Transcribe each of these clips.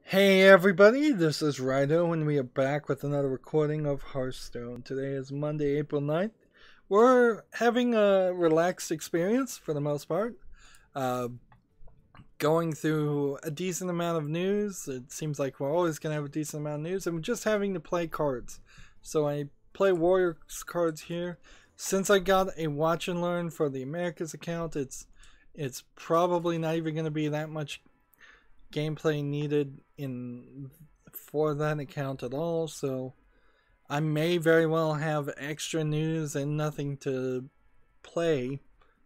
Hey everybody, this is Rydo and we are back with another recording of Hearthstone. Today is Monday, April 9th. We're having a relaxed experience for the most part. Uh, Going through a decent amount of news. It seems like we're always going to have a decent amount of news. And we're just having to play cards. So I play Warriors cards here. Since I got a Watch and Learn for the Americas account, it's probably not even going to be that much gameplay needed for that account at all, so I may very well have extra news and nothing to play,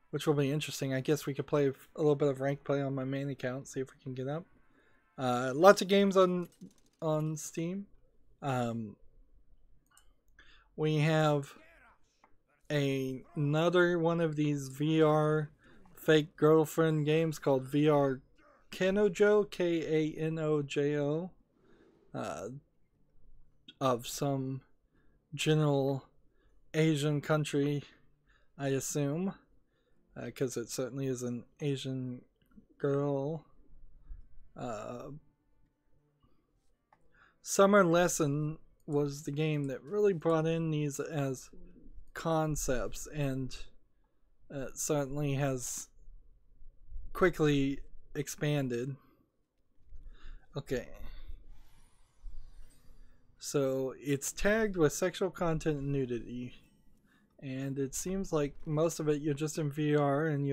which will be interesting. I guess we could play a little bit of ranked play on my main account, see if we can get up. Lots of games on Steam. We have another one of these VR fake girlfriend games called VR Kanojo, Kanojo, of some general Asian country, I assume, because it certainly is an Asian girl. Summer Lesson was the game that really brought in these as concepts, and certainly has quickly expanded. Okay. So it's tagged with sexual content and nudity. And it seems like most of it you're just in VR and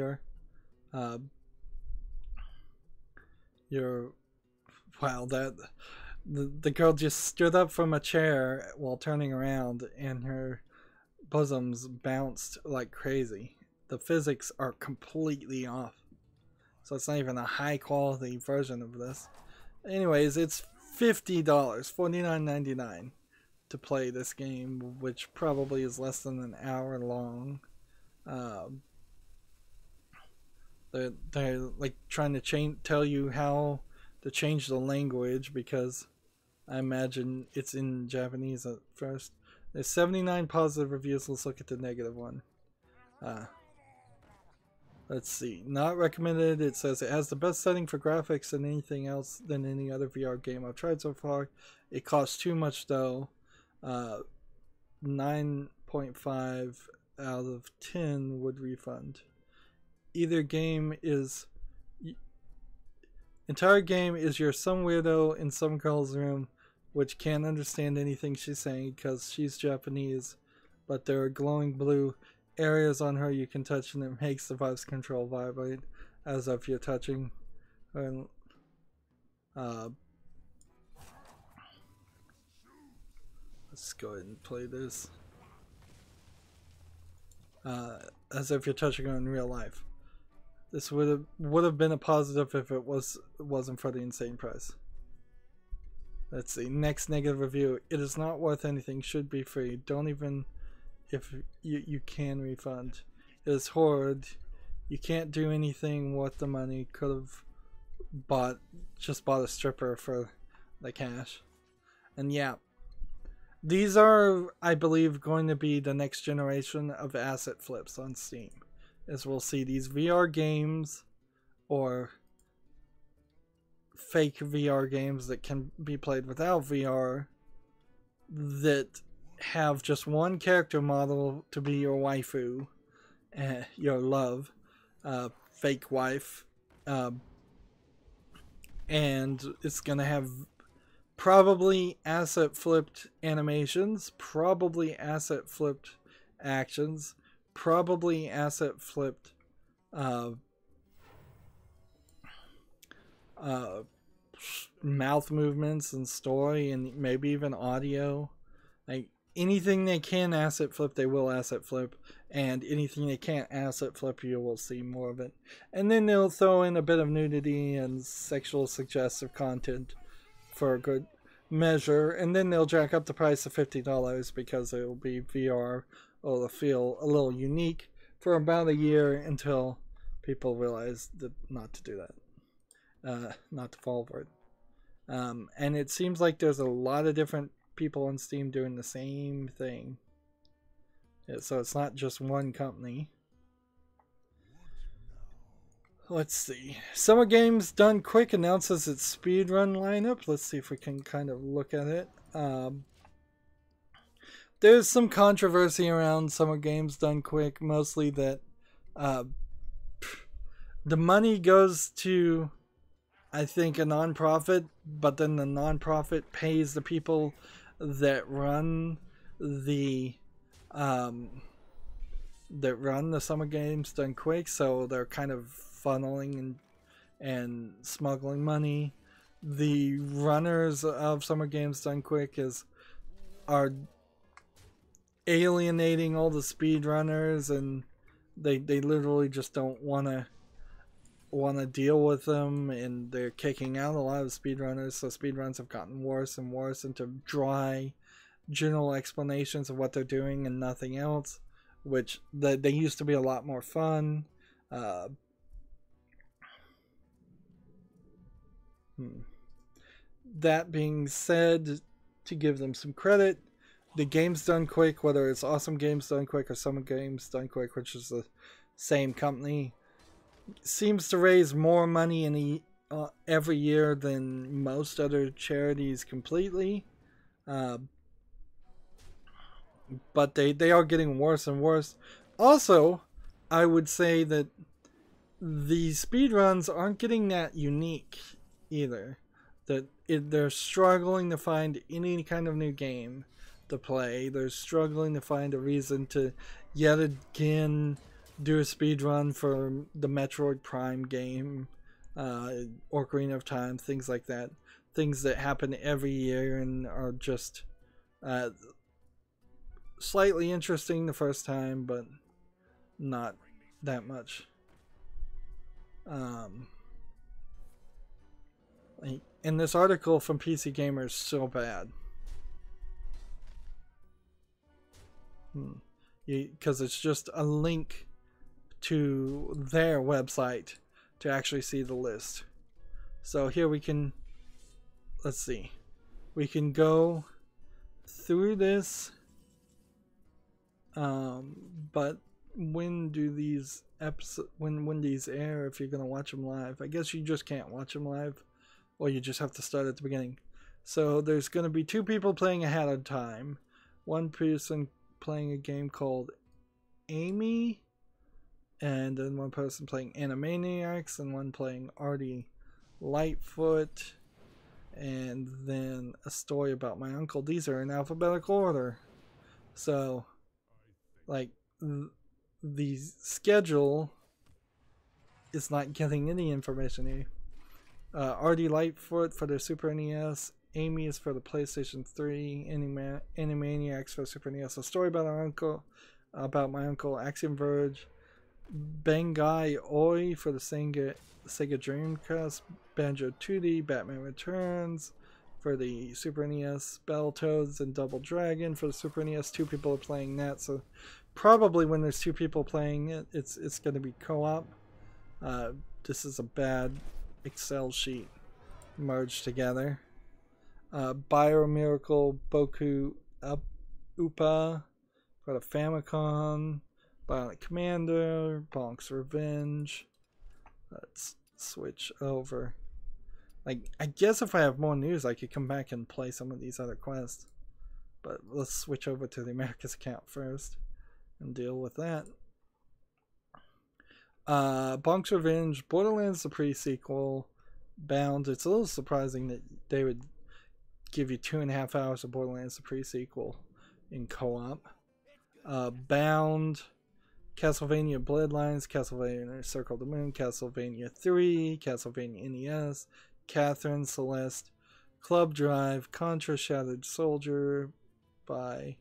wow, that the girl just stood up from a chair while turning around and her bosoms bounced like crazy. The physics are completely off. So it's not even a high quality version of this. Anyways, it's $50, $49.99 to play this game, which probably is less than an hour long. They're like trying to tell you how to change the language, because I imagine it's in Japanese at first. There's 79 positive reviews. Let's look at the negative one. Let's see. Not recommended. It says it has the best setting for graphics than anything else than any other VR game I've tried so far. It costs too much though. 9.5 out of 10 would refund. Entire game is you're some weirdo in some girl's room which can't understand anything she's saying because she's Japanese, but there are glowing blue areas on her you can touch, and it makes the device control vibrate as if you're touching her. Let's go ahead and play this. As if you're touching her in real life. This would have been a positive if it wasn't for the insane price. Let's see. Next negative review. It is not worth anything. Should be free. Don't even if you can refund. It is horrid. You can't do anything worth the money. Could have just bought a stripper for the cash. And yeah, these are, I believe, going to be the next generation of asset flips on Steam. As we'll see these VR games or fake VR games that can be played without VR that have just one character model to be your waifu, your love, fake wife, and it's gonna have probably asset flipped animations, probably asset flipped actions, probably asset flipped mouth movements and story, and maybe even audio. Like anything they can asset flip, they will asset flip, and anything they can't asset flip, you will see more of it. And then they'll throw in a bit of nudity and sexual suggestive content for a good measure, and then they'll jack up the price to $50 because it will be VR. It'll feel a little unique for about a year until people realize that not to do that, not to fall for it. And it seems like there's a lot of different people on Steam doing the same thing. Yeah, so it's not just one company. Let's see. Summer Games Done Quick announces its speedrun lineup. Let's see if we can kind of look at it. There's some controversy around Summer Games Done Quick, mostly that the money goes to, I think, a nonprofit, but then the nonprofit pays the people that run the Summer Games Done Quick, so they're kind of funneling and smuggling money. The runners of Summer Games Done Quick are alienating all the speedrunners, and they literally just don't want to deal with them, and they're kicking out a lot of speedrunners. So speedruns have gotten worse and worse into dry general explanations of what they're doing and nothing else, which they used to be a lot more fun. That being said, to give them some credit, the Games Done Quick, whether it's Awesome Games Done Quick or Summer Games Done Quick, which is the same company, seems to raise more money every year than most other charities completely. But they are getting worse and worse. Also, I would say that the speedruns aren't getting that unique either. They're struggling to find any kind of new game to play. They're struggling to find a reason to yet again do a speedrun for the Metroid Prime game, Ocarina of Time, things like that. Things that happen every year and are just slightly interesting the first time, but not that much. And this article from PC Gamer is so bad. Because it's just a link to their website to actually see the list. So here we can, let's see, we can go through this, but when do these episodes, when these air, if you're going to watch them live? I guess you just can't watch them live, or you just have to start at the beginning. So there's going to be 2 people playing ahead of time. One person playing a game called Amy, and then one person playing Animaniacs, and one playing Artie Lightfoot, and then a story about my uncle. These are in alphabetical order. So, like, the schedule is not getting any information here. Artie Lightfoot for the Super NES, Amy is for the PlayStation 3, Animaniacs for the Super NES. A story about my uncle, Axiom Verge, Bangai Oi for the Sega Dreamcast, Banjo Tooie, Batman Returns for the Super NES, Battletoads and Double Dragon for the Super NES. 2 people are playing that, so probably when there's 2 people playing it, it's going to be co-op. This is a bad Excel sheet merged together. Biomiracle Boku Upa for the Famicom, Bionic Commander, Bonk's Revenge. Let's switch over. Like, I guess if I have more news, I could come back and play some of these other quests. But let's switch over to the Americas account first and deal with that. Bonk's Revenge, Borderlands the pre-sequel, Bound. It's a little surprising that they would give you 2.5 hours of Borderlands the pre-sequel in co-op. Bound, Castlevania Bloodlines, Castlevania Circle of the Moon, Castlevania 3, Castlevania NES, Catherine, Celeste, Club Drive, Contra Shattered Soldier by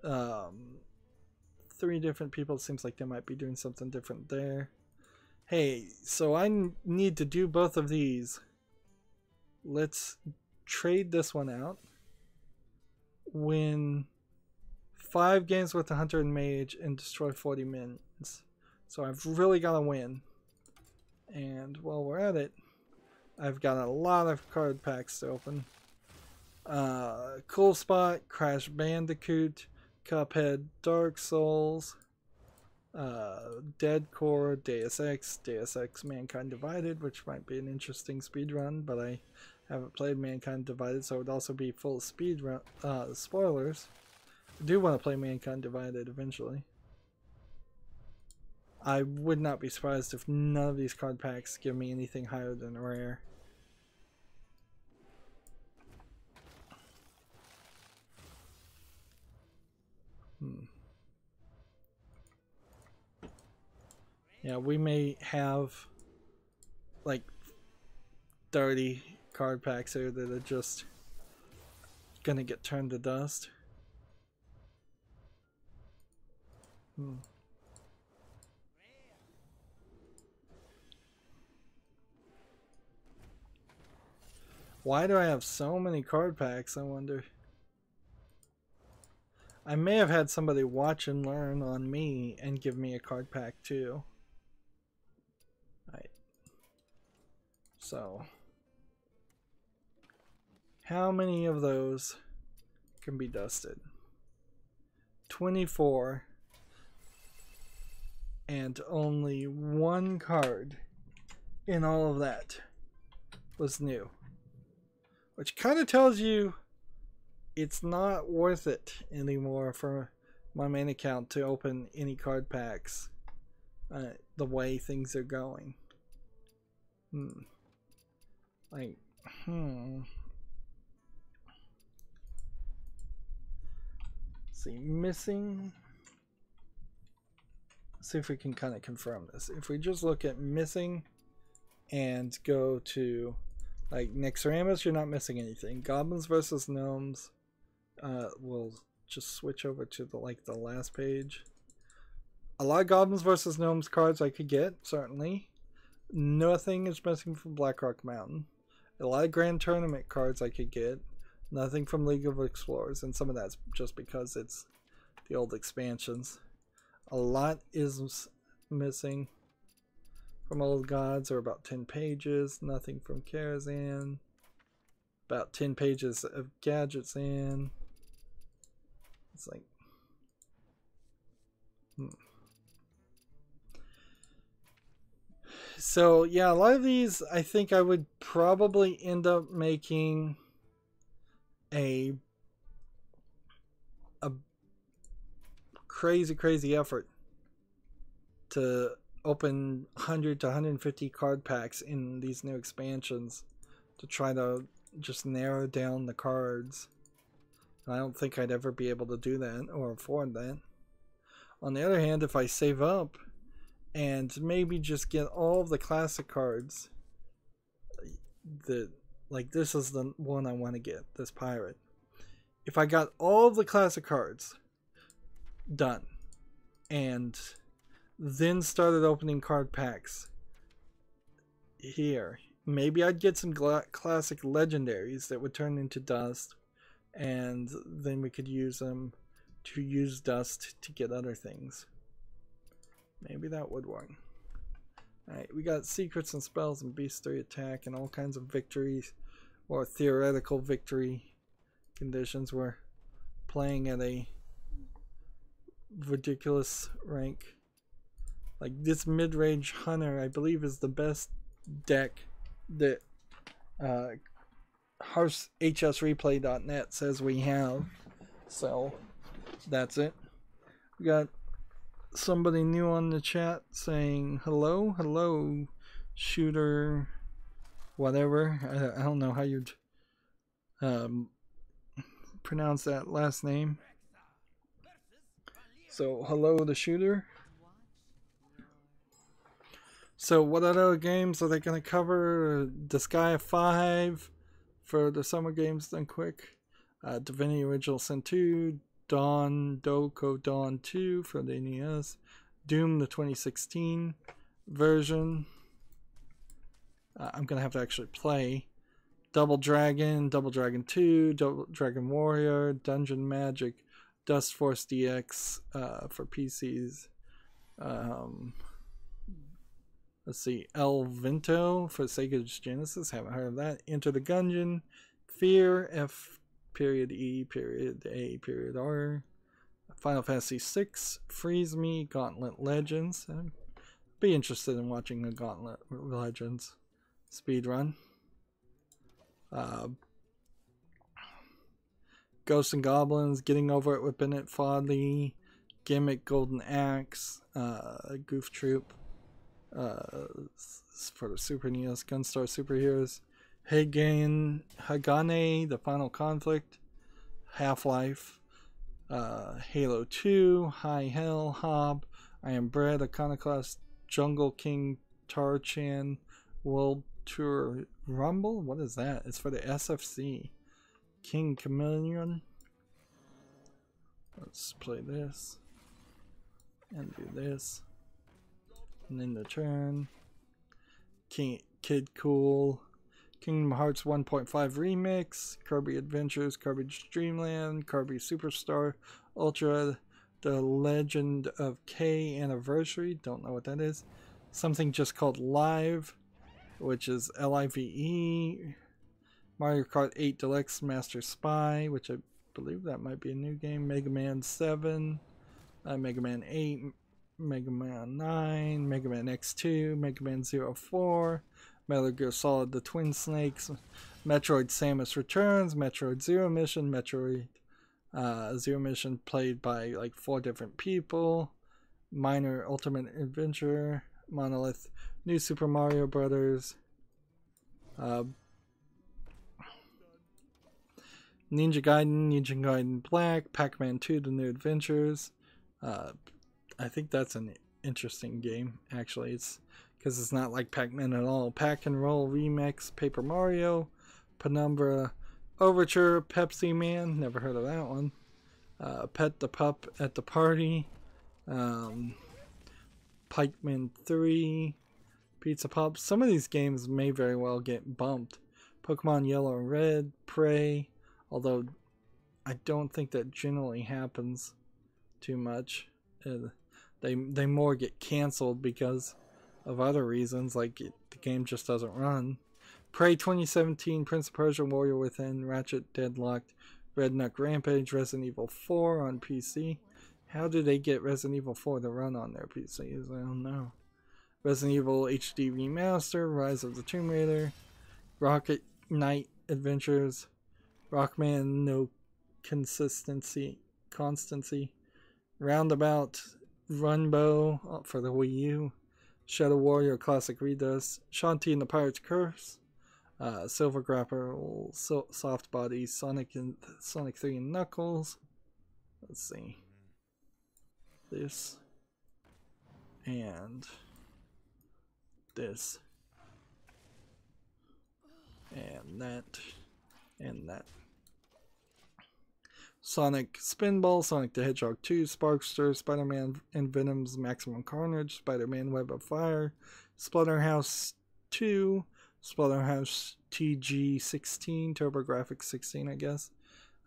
3 different people. It seems like they might be doing something different there. Hey, so I need to do both of these. Let's trade this one out. Win 5 games with the Hunter and Mage and destroy 40 minions. So I've really got to win. And while we're at it, I've got a lot of card packs to open. Cool Spot, Crash Bandicoot, Cuphead, Dark Souls, Dead Core, Deus Ex Mankind Divided, which might be an interesting speedrun, but I haven't played Mankind Divided, so it would also be full of speedrun spoilers. I do want to play Mankind Divided eventually. I would not be surprised if none of these card packs give me anything higher than rare. Yeah, we may have like 30 card packs here that are just gonna get turned to dust. Why do I have so many card packs, I wonder? I may have had somebody watch and learn on me and give me a card pack too. Right. So, how many of those can be dusted? 24. And only one card in all of that was new. Which kind of tells you it's not worth it anymore for my main account to open any card packs the way things are going. See, missing. Let's see if we can kind of confirm this. If we just look at missing and go to like Nixaramus, you're not missing anything. Goblins versus Gnomes, we'll just switch over to the last page. A lot of Goblins versus Gnomes cards I could get, certainly. Nothing is missing from Blackrock Mountain. A lot of Grand Tournament cards I could get. Nothing from League of Explorers, and some of that's just because it's the old expansions. A lot is missing from Old Gods, or about 10 pages. Nothing from Karazhan. About 10 pages of Gadgets in. It's like... So, yeah, a lot of these, I think I would probably end up making a crazy effort to open 100 to 150 card packs in these new expansions to try to just narrow down the cards. I don't think I'd ever be able to do that or afford that. On the other hand, if I save up and maybe just get all of the classic cards that, like, this is the one I want to get, this pirate. If I got all of the classic cards done and then started opening card packs here, maybe I'd get some classic legendaries that would turn into dust, and then we could use them to use dust to get other things. Maybe that would work. Alright, we got secrets and spells and beast 3 attack and all kinds of victories or theoretical victory conditions. We're playing at a ridiculous rank. Like, this mid-range hunter, I believe, is the best deck that HSReplay.net says we have. So that's it. We got somebody new on the chat saying hello shooter whatever. I don't know how you'd pronounce that last name. So hello the shooter. So what other games are they going to cover? Disgaea 5 for the summer games done quick. Divinity Original Sin 2, Doko Dawn 2 for the NES, Doom the 2016 version. I'm going to have to actually play. Double Dragon 2, Double Dragon Warrior, Dungeon Magic, Dust Force DX for PCs. Let's see, El Vento for Sega Genesis, haven't heard of that. Enter the Gungeon, Fear, F.E.A.R, Final Fantasy VI, Freeze Me, Gauntlet Legends. I'd be interested in watching a Gauntlet Legends speedrun. Ghosts and Goblins, Getting Over It with Bennett Foddy, Gimmick Golden Axe, Goof Troop, for the Super NES, Gunstar Superheroes, Hagane, The Final Conflict, Half-Life, Halo 2, High Hell, Hob, I Am Bread, Iconoclast, Jungle King, Tarchan, World Tour Rumble? What is that? It's for the SFC. King Chameleon. Let's play this. And do this. And then the turn. Kid Cool. Kingdom Hearts 1.5 Remix. Kirby Adventures. Kirby Dreamland. Kirby Superstar. Ultra. The Legend of K Anniversary. Don't know what that is. Something just called Live, which is Live. Mario Kart 8 Deluxe Master Spy, which I believe that might be a new game. Mega Man 7, Mega Man 8, Mega Man 9, Mega Man X2, Mega Man 04, Metal Gear Solid The Twin Snakes, Metroid Samus Returns, Metroid Zero Mission, Metroid Zero Mission played by like 4 different people, Minor Ultimate Adventure, Monolith, New Super Mario Brothers, Ninja Gaiden Black, Pac-Man 2 The New Adventures. I think that's an interesting game, actually. It's because it's not like Pac-Man at all. Pack and Roll Remix, Paper Mario, Penumbra Overture, Pepsi Man, never heard of that one. Pet the Pup at the Party, Pikeman 3, Pizza Pop. Some of these games may very well get bumped. Pokemon Yellow and Red, Prey, although I don't think that generally happens too much. They more get canceled because of other reasons, like the game just doesn't run. Prey 2017, Prince of Persia, Warrior Within, Ratchet Deadlocked, Redneck Rampage, Resident Evil 4 on PC. How do they get Resident Evil 4 to run on their PCs? I don't know. Resident Evil HD Remaster, Rise of the Tomb Raider, Rocket Knight Adventures, Rockman No Constancy, Roundabout Runbow for the Wii U, Shadow Warrior Classic Redux, Shanti and the Pirate's Curse, Silver Grapple, Soft Body, Sonic 3 and Knuckles. Let's see. This and this and that and that. Sonic Spinball, Sonic the Hedgehog 2, Sparkster, Spider-Man and Venom's Maximum Carnage, Spider-Man Web of Fire, Splatterhouse 2, Splatterhouse TG16, TurboGrafx 16, I guess.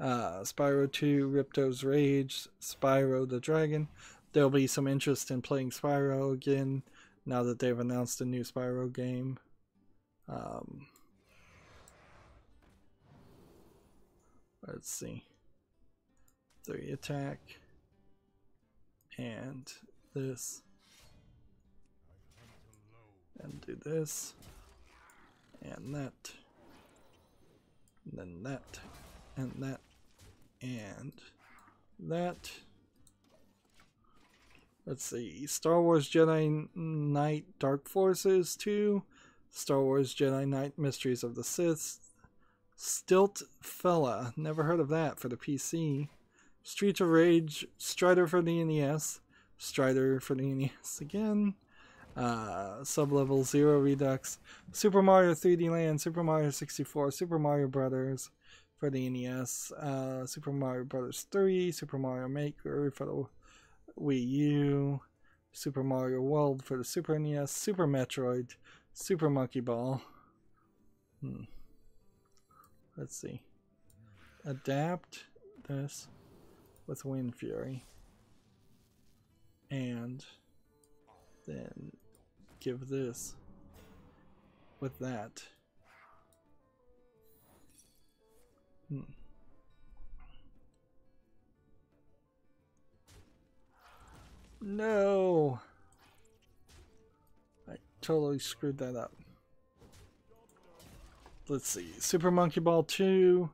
Spyro 2, Ripto's Rage, Spyro the Dragon. There'll be some interest in playing Spyro again now that they've announced a new Spyro game. Let's see. 3 attack. And this. And do this. And that. And then that. And that. And that. Let's see. Star Wars Jedi Knight Dark Forces 2. Star Wars Jedi Knight Mysteries of the Sith. Stilt Fella. Never heard of that for the PC. Streets of Rage. Strider for the NES. Strider for the NES again. Sublevel Zero Redux. Super Mario 3D Land. Super Mario 64. Super Mario Brothers for the NES. Super Mario Brothers 3. Super Mario Maker for the Wii U, Super Mario World for the Super NES, Super Metroid, Super Monkey Ball. Let's see. Adapt this with Wind Fury. And then give this with that. No! I totally screwed that up. Let's see. Super Monkey Ball 2,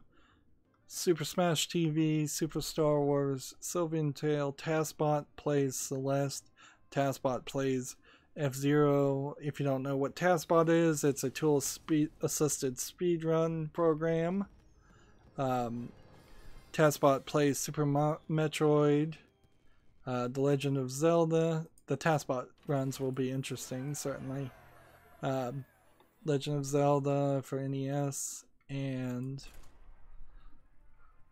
Super Smash TV, Super Star Wars, Sylvan Tale, TASBot plays Celeste, TASBot plays F-Zero. If you don't know what TASBot is, it's a tool-assisted speedrun program. TASBot plays Super Metroid, The Legend of Zelda. The TASBot runs will be interesting, certainly. Legend of Zelda for NES, and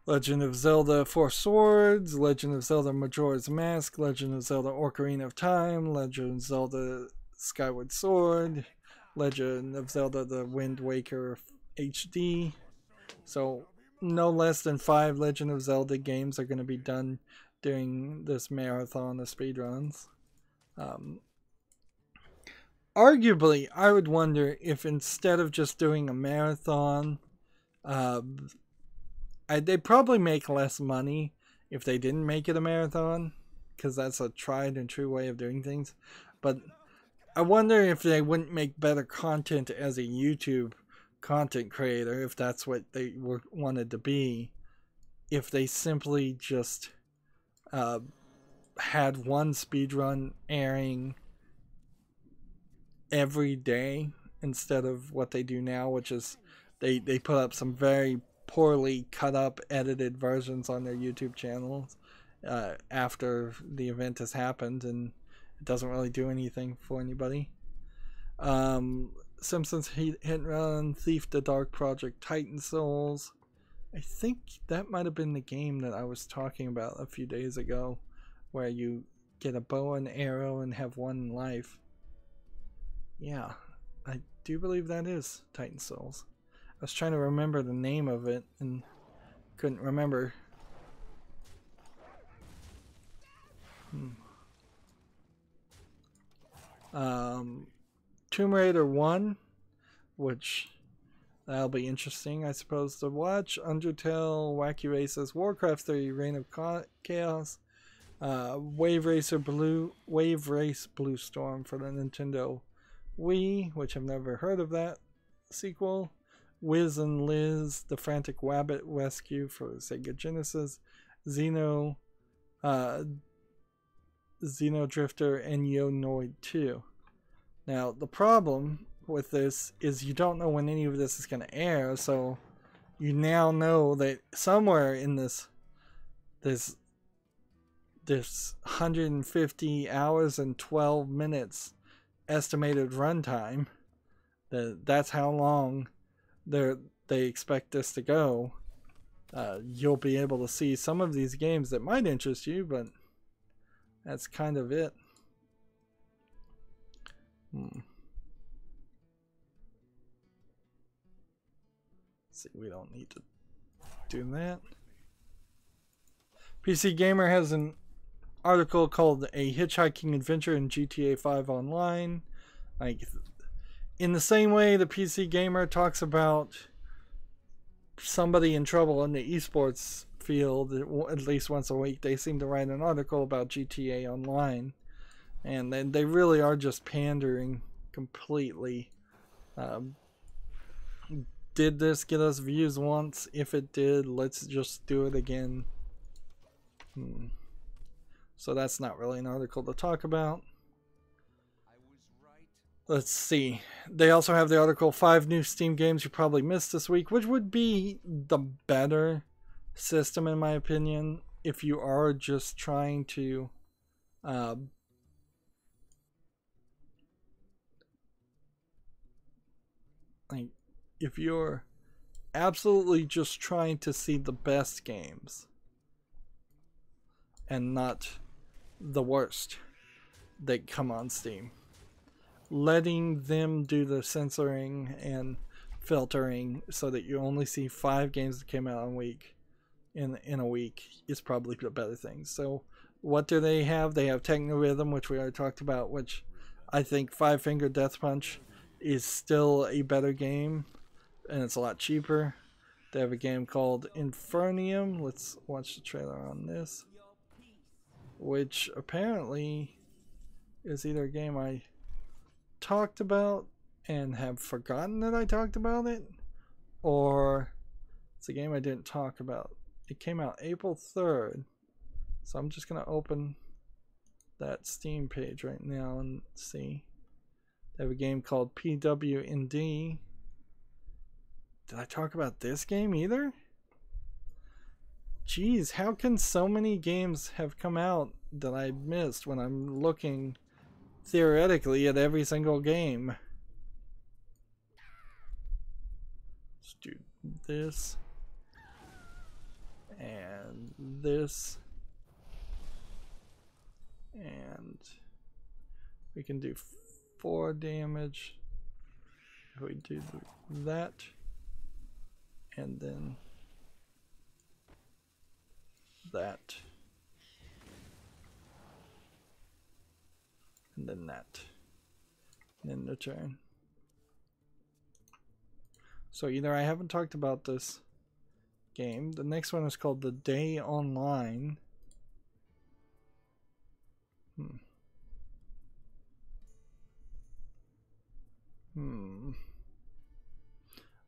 Legend of Zelda Four Swords, Legend of Zelda Majora's Mask, Legend of Zelda Ocarina of Time, Legend of Zelda Skyward Sword, Legend of Zelda The Wind Waker HD. So no less than 5 Legend of Zelda games are going to be done during this marathon of speedruns. Arguably, I would wonder if instead of just doing a marathon, they'd probably make less money if they didn't make it a marathon, because that's a tried and true way of doing things. But I wonder if they wouldn't make better content as a YouTube content creator, if that's what they wanted to be, if they simply just had one speedrun airing every day instead of what they do now, which is they put up some very poorly cut up edited versions on their YouTube channels after the event has happened, and it doesn't really do anything for anybody. Simpsons Hit and Run, Thief the Dark Project, Titan Souls. I think that might have been the game that I was talking about a few days ago, where you get a bow and arrow and have 1 life. Yeah, I do believe that is Titan Souls. I was trying to remember the name of it and couldn't remember. Tomb Raider 1, which that'll be interesting, I suppose, to watch. Undertale, Wacky Races, Warcraft 3, Reign of Chaos, Wave Race Blue Storm for the Nintendo Wii, which I've never heard of that sequel. Wiz and Liz, The Frantic Wabbit Rescue for Sega Genesis, Xeno Drifter, and Yonoid 2. Now, the problem with this is you don't know when any of this is going to air, so you now know that somewhere in this 150 hours and 12 minutes estimated runtime, that's how long they expect this to go. You'll be able to see some of these games that might interest you, but that's kind of it. See, we don't need to do that. PC Gamer has an article called A Hitchhiking Adventure in GTA 5 Online. Like, in the same way the PC Gamer talks about somebody in trouble in the esports field at least once a week, they seem to write an article about GTA Online. And then they really are just pandering completely. Did this get us views once? If it did, let's just do it again. So that's not really an article to talk about. Let's see. They also have the article 5 new Steam games you probably missed this week, which would be the better system in my opinion if you are just trying to if you're absolutely just trying to see the best games and not the worst that come on Steam, letting them do the censoring and filtering so that you only see 5 games that came out in a week is probably the better thing. So what do they have? They have Techno Rhythm, which we already talked about, which I think Five Finger Death Punch is still a better game, and it's a lot cheaper. They have a game called Infernium. Let's watch the trailer on this. which apparently is either a game I talked about and have forgotten that I talked about it, or it's a game I didn't talk about. It came out April 3rd, so I'm just going to open that Steam page right now and see. They have a game called PWND. Did I talk about this game either? Jeez, how can so many games have come out that I missed when I'm looking theoretically at every single game? Let's do this and this, and we can do 4 damage if we do that, and then that, and then that, and then the turn. So either I haven't talked about this game. The next one is called The Day Online.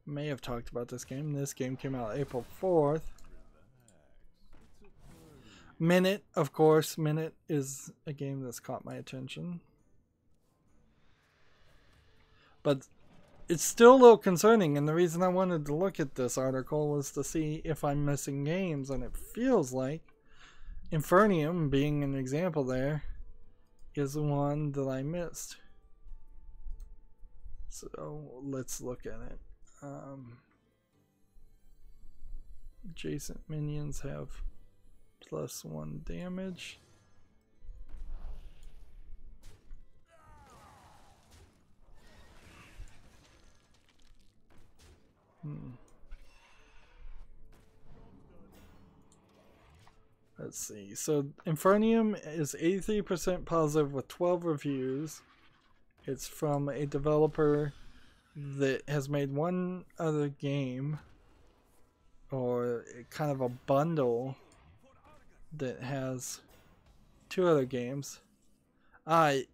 May have talked about this game. This game came out April 4th. Minute, of course. Minute is a game that's caught my attention. But it's still a little concerning, and the reason I wanted to look at this article was to see if I'm missing games, and it feels like Infernium, being an example there, is the one that I missed. So let's look at it. Adjacent minions have +1 damage. Let's see. So Infernium is 83% positive with 12 reviews. It's from a developer that has made one other game, or kind of a bundle that has 2 other games.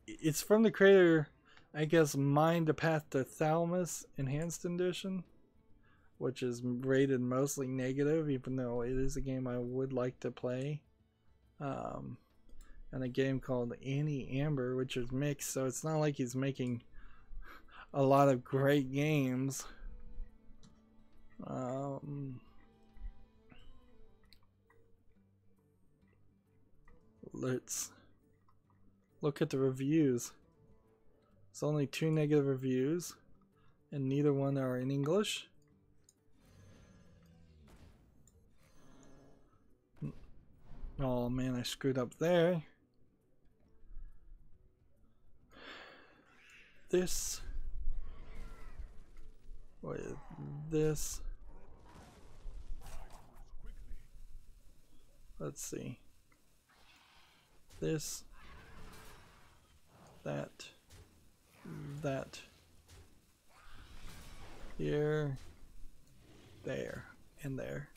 It's from the creator, I guess, Mind the Path to Thalamus Enhanced Edition, which is rated mostly negative, even though it is a game I would like to play. And a game called Annie Amber, which is mixed, so it's not like he's making a lot of great games. Let's look at the reviews. It's only 2 negative reviews, and neither one are in English. Oh man, I screwed up there. This with this. Let's see. This, that, here, there, and there.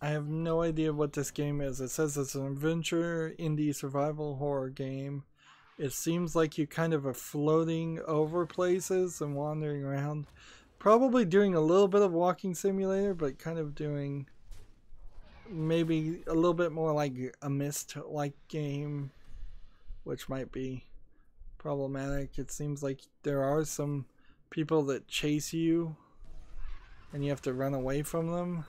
I have no idea what this game is. It says it's an adventure, indie, survival horror game. It seems like you kind of are floating over places and wandering around. Probably doing a little bit of walking simulator, but kind of doing maybe a little bit more like a Myst-like game, which might be problematic. It seems like there are some people that chase you and you have to run away from them.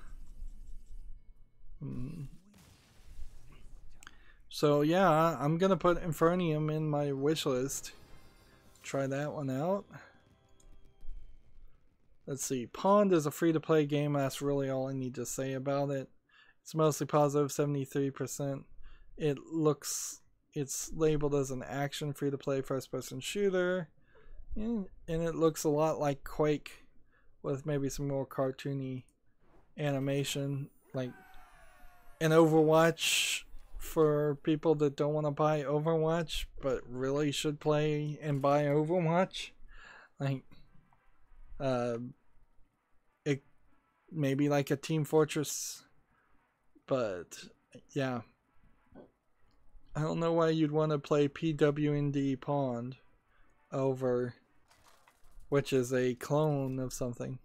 So yeah, I'm gonna put Infernium in my wish list. Try that one out. Let's see. Pond is a free-to-play game. That's really all I need to say about it. It's mostly positive, 73%. It's labeled as an action free-to-play first-person shooter, and it looks a lot like Quake, with maybe some more cartoony animation, like an Overwatch for people that don't want to buy Overwatch but really should play and buy Overwatch. Like, it maybe like a Team Fortress, but yeah, I don't know why you'd want to play PWND Pond over, which is a clone of something.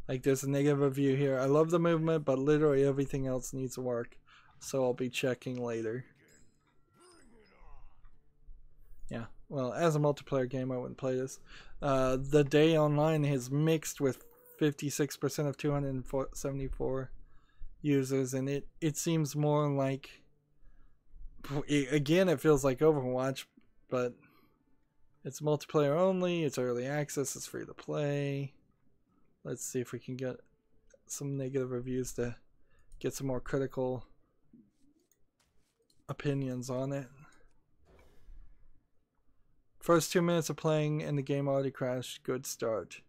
Like, there's a negative review here. I love the movement, but literally everything else needs to work. So I'll be checking later. Yeah, well, as a multiplayer game, I wouldn't play this. The day online is mixed with 56% of 274 users, and it seems more like, again, it feels like Overwatch, but it's multiplayer only, it's early access, it's free to play. Let's see if we can get some negative reviews to get some more critical opinions on it. First 2 minutes of playing and the game already crashed. Good start.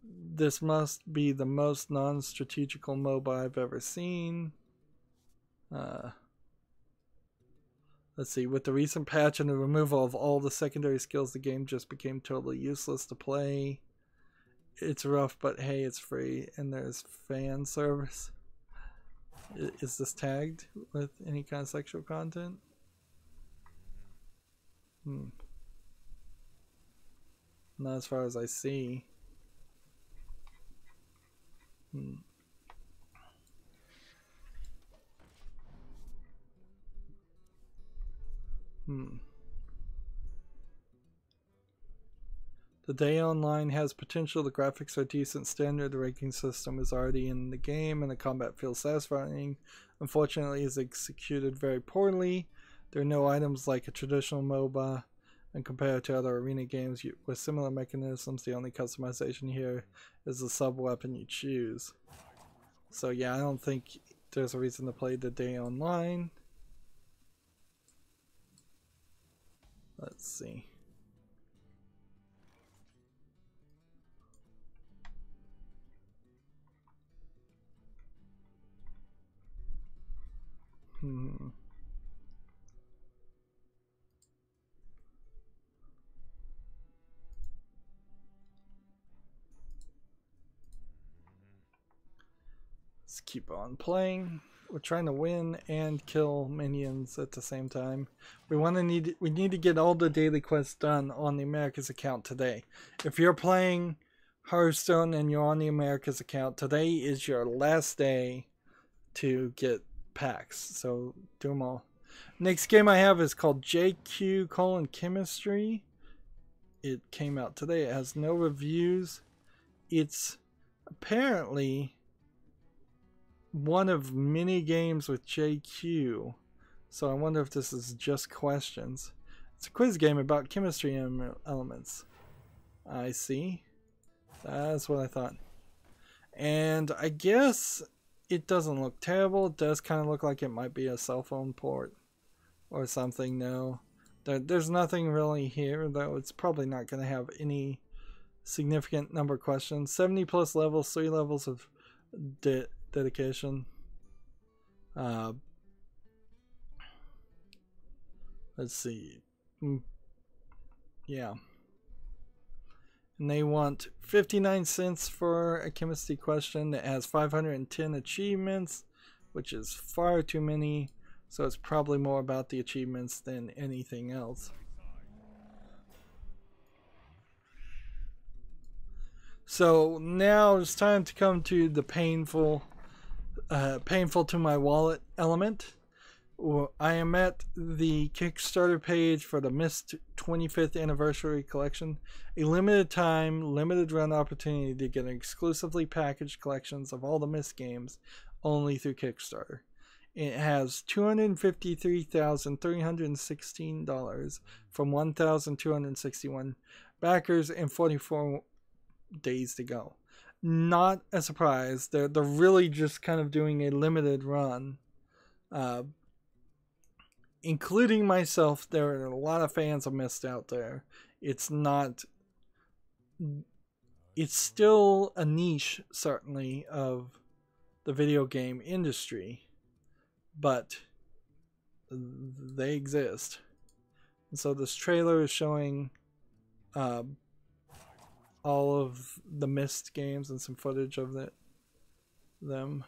This must be the most non-strategical MOBA I've ever seen. Let's see. With the recent patch and the removal of all the secondary skills, the game just became totally useless to play. It's rough, but hey, it's free, and there's fan service. Is this tagged with any kind of sexual content? Not as far as I see. The day online has potential. The graphics are decent standard. The ranking system is already in the game, and the combat feels satisfying. Unfortunately, it's executed very poorly. There are no items like a traditional MOBA, and compared to other arena games with similar mechanisms, the only customization here is the sub-weapon you choose. So yeah, I don't think there's a reason to play the day online. Let's see. Let's keep on playing. We're trying to win and kill minions at the same time. We need to get all the daily quests done on the Americas account today. If you're playing Hearthstone and you're on the Americas account, today is your last day to get packs. So do them all. Next game I have is called JQ:*Chemistry. It came out today. It has no reviews. It's apparently one of many games with JQ, so I wonder if this is just questions. It's a quiz game about chemistry elements. I see. That's what I thought. And I guess it doesn't look terrible. It does kind of look like it might be a cell phone port or something. No, there's nothing really here, though. It's probably not going to have any significant number of questions. 70 plus levels, 3 levels of dedication. Let's see. Yeah. And they want 59 cents for a chemistry question that has 510 achievements, which is far too many. So it's probably more about the achievements than anything else. So now it's time to come to the painful to my wallet element. I am at the Kickstarter page for the Myst 25th Anniversary Collection, a limited time, limited run opportunity to get exclusively packaged collections of all the Myst games only through Kickstarter. It has $253,316 from 1,261 backers and 44 days to go. Not a surprise. They're really just kind of doing a limited run. Including myself, there are a lot of fans of Myst out there. It's still a niche, certainly, of the video game industry. but they exist. And so this trailer is showing all of the Myst games and some footage of them.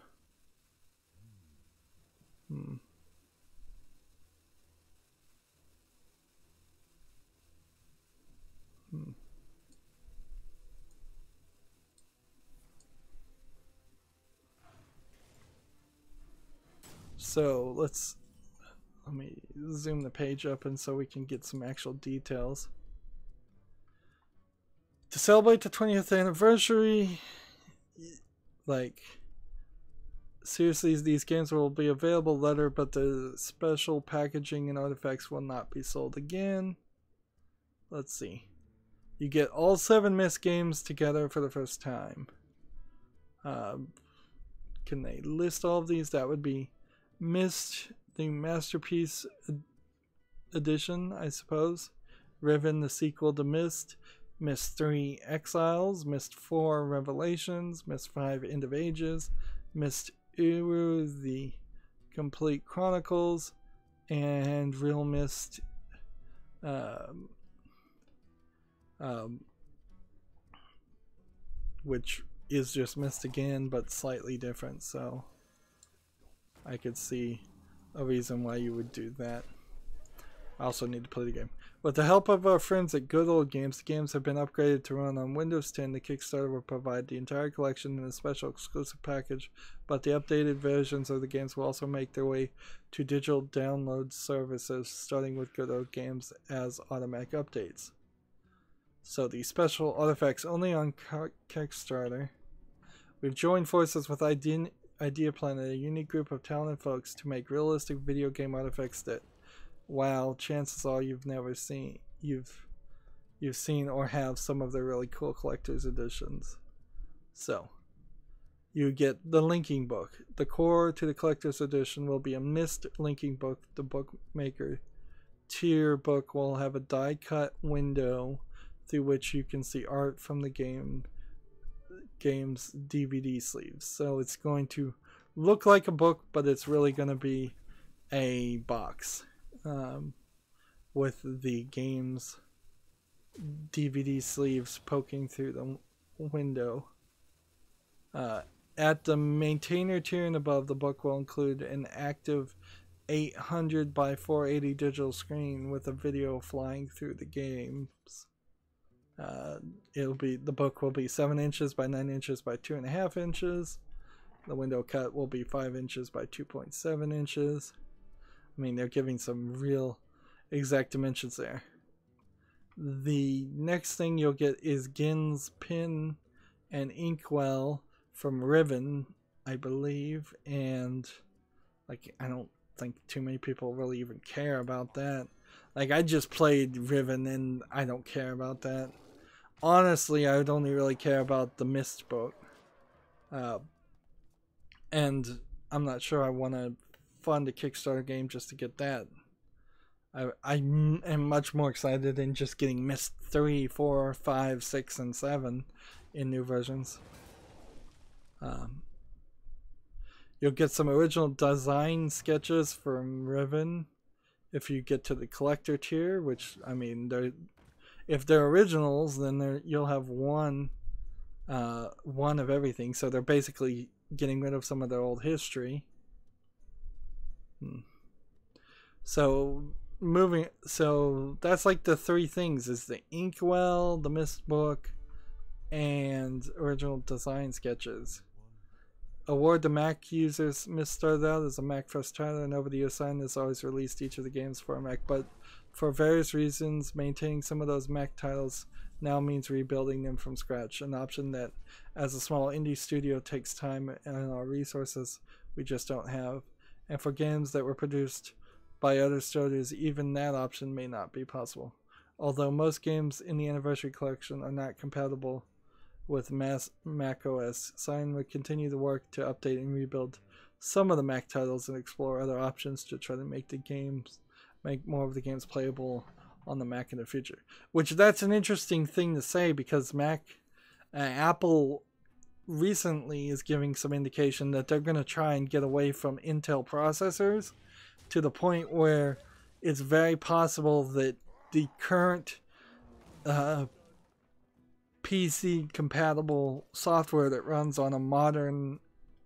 So let me zoom the page up and so we can get some actual details. To celebrate the 20th anniversary, like, seriously, these games will be available later, but the special packaging and artifacts will not be sold again. Let's see. You get all 7 Myst games together for the first time. Can they list all of these? That would be Myst, the Masterpiece Edition, I suppose. Riven, the sequel to Myst. Myst 3 Exiles. Myst 4 Revelations. Myst 5 End of Ages. Myst Uru, the Complete Chronicles. And Real Myst which is just Myst again, but slightly different, so I could see a reason why you would do that. I also need to play the game. With the help of our friends at Good Old Games, the games have been upgraded to run on Windows 10. The Kickstarter will provide the entire collection in a special exclusive package, but the updated versions of the games will also make their way to digital download services, starting with Good Old Games as automatic updates. So the special artifacts only on Kickstarter. We've joined forces with Idea Planet, a unique group of talented folks, to make realistic video game artifacts that, wow, chances are you've never seen. You've seen or have some of their really cool collector's editions. So you get the linking book. The core to the collector's edition will be a Myst linking book. The bookmaker tier book will have a die-cut window through which you can see art from the game's DVD sleeves. So it's going to look like a book, but it's really going to be a box with the game's DVD sleeves poking through the window. At the maintainer tier and above, the book will include an active 800 by 480 digital screen with a video flying through the games. The book will be 7 inches by 9 inches by 2.5 inches. The window cut will be 5 inches by 2.7 inches. I mean, they're giving some real exact dimensions there. The next thing you'll get is Gin's pen and inkwell from Riven, I believe, and like, I don't think too many people really even care about that. Like, I just played Riven and I don't care about that. Honestly, I would only really care about the Myst book. And I'm not sure I want to fund a Kickstarter game just to get that. I am much more excited in just getting Myst 3, 4, 5, 6, and 7 in new versions. You'll get some original design sketches from Riven if you get to the collector tier, which, I mean, if they're originals, then you'll have one of everything. So they're basically getting rid of some of their old history. So that's like the 3 things: is the inkwell, the Myst book, and original design sketches. Award to Mac users. Myst started out as a Mac first title, and over the years, Sign has always released each of the games for a Mac, but for various reasons, maintaining some of those Mac titles now means rebuilding them from scratch, an option that, as a small indie studio, takes time and our resources we just don't have. And for games that were produced by other studios, even that option may not be possible. Although most games in the Anniversary Collection are not compatible with Mac OS, Sign would continue the work to update and rebuild some of the Mac titles and explore other options to try to make more of the games playable on the Mac in the future. Which, that's an interesting thing to say, because Apple recently is giving some indication that they're going to try and get away from Intel processors to the point where it's very possible that the current PC compatible software that runs on a modern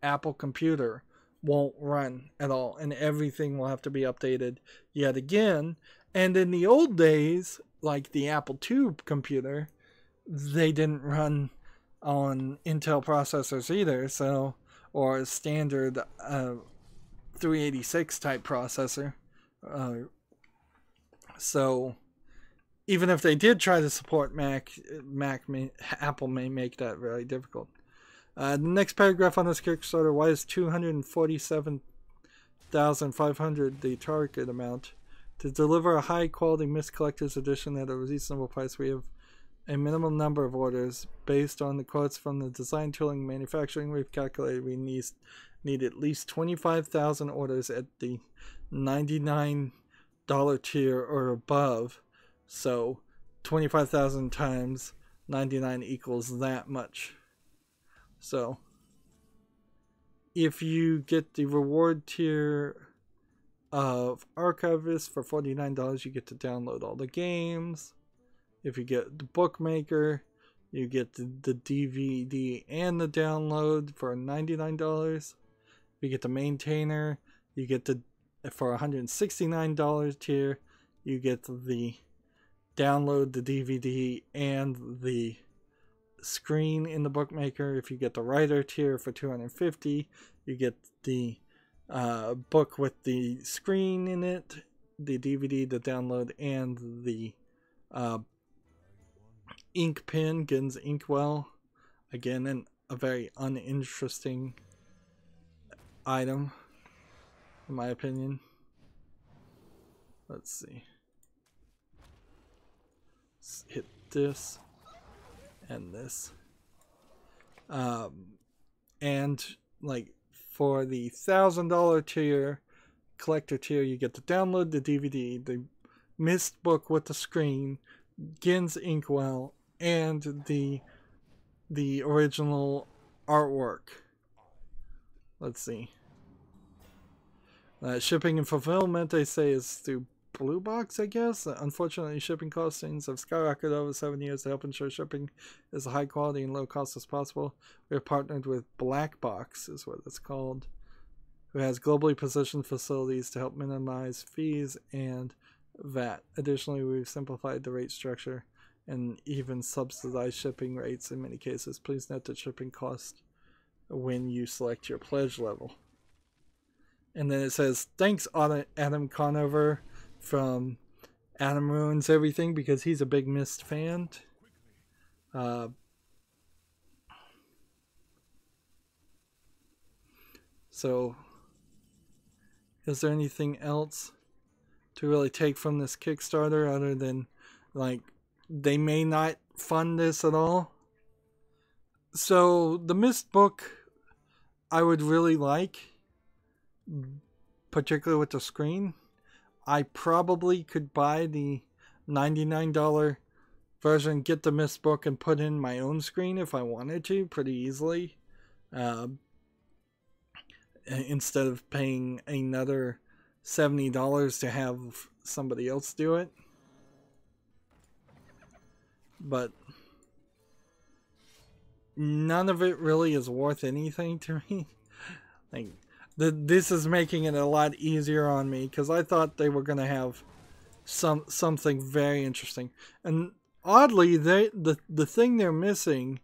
Apple computer won't run at all, and everything will have to be updated yet again. And in the old days, like the Apple II computer, they didn't run on Intel processors either, so, or a standard 386 type processor. So even if they did try to support Apple may make that very difficult. The next paragraph on this Kickstarter: why is $247,500 the target amount? To deliver a high-quality Mist Collector's Edition at a reasonable price, we have a minimum number of orders. Based on the quotes from the design, tooling, and manufacturing, we've calculated we need at least 25,000 orders at the $99 tier or above. So 25,000 times 99 equals that much. So if you get the reward tier of Archivist for $49, you get to download all the games. If you get the Bookmaker, you get the DVD and the download for $99. If you get the Maintainer, you get the, for $169 tier, you get the download, the DVD, and the screen in the Bookmaker. If you get the Rydo tier for $250, you get the book with the screen in it, the DVD, the download, and the ink pen, Gin's Inkwell. Again, a very uninteresting item, in my opinion. Let's see. Let's hit this and this. And like for the $1,000 tier, collector tier, you get to download the DVD, the Mist book with the screen, Gin's Inkwell, and the original artwork. Let's see. Shipping and fulfillment, they say, is through Blue Box, I guess. Unfortunately, shipping costings have skyrocketed over 7 years to help ensure shipping is as high quality and low cost as possible. We have partnered with Black Box, is what it's called, who has globally positioned facilities to help minimize fees and VAT. Additionally, we've simplified the rate structure and even subsidized shipping rates in many cases. Please note that shipping costs when you select your pledge level. And then it says, thanks Adam Conover from Adam Ruins Everything, because he's a big Mist fan. So, is there anything else to really take from this Kickstarter other than, like, they may not fund this at all? So, the Mist book I would really like, particularly with the screen. I probably could buy the $99 version, get the Mist book, and put in my own screen if I wanted to, pretty easily. Instead of paying another $70 to have somebody else do it. But none of it really is worth anything to me. Like, this is making it a lot easier on me, because I thought they were going to have something very interesting. And oddly, the thing they're missing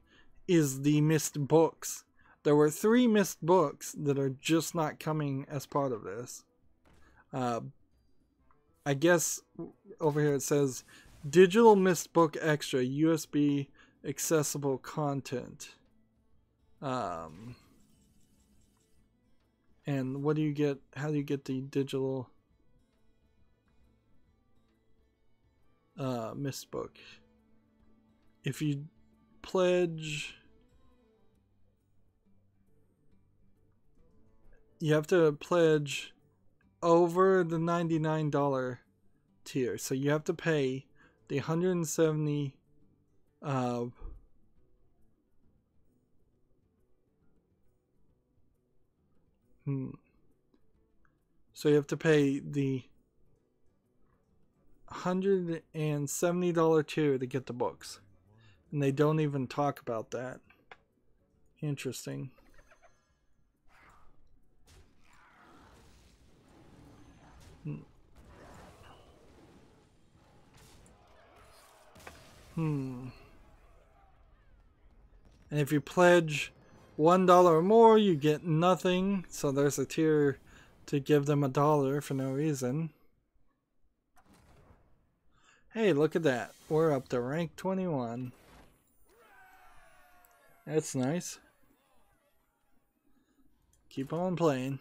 is the Mist books. There were 3 Mist books that are just not coming as part of this. I guess over here it says Digital Mist Book Extra, USB accessible content. And what do you get? How do you get the digital Mist book? If you pledge, you have to pledge over the $99 tier, so you have to pay the $170 So you have to pay the $170 tier to get the books. And they don't even talk about that. Interesting. And if you pledge $1 or more, you get nothing. So there's a tier to give them $1 for no reason. Hey, look at that. We're up to rank 21. That's nice. Keep on playing.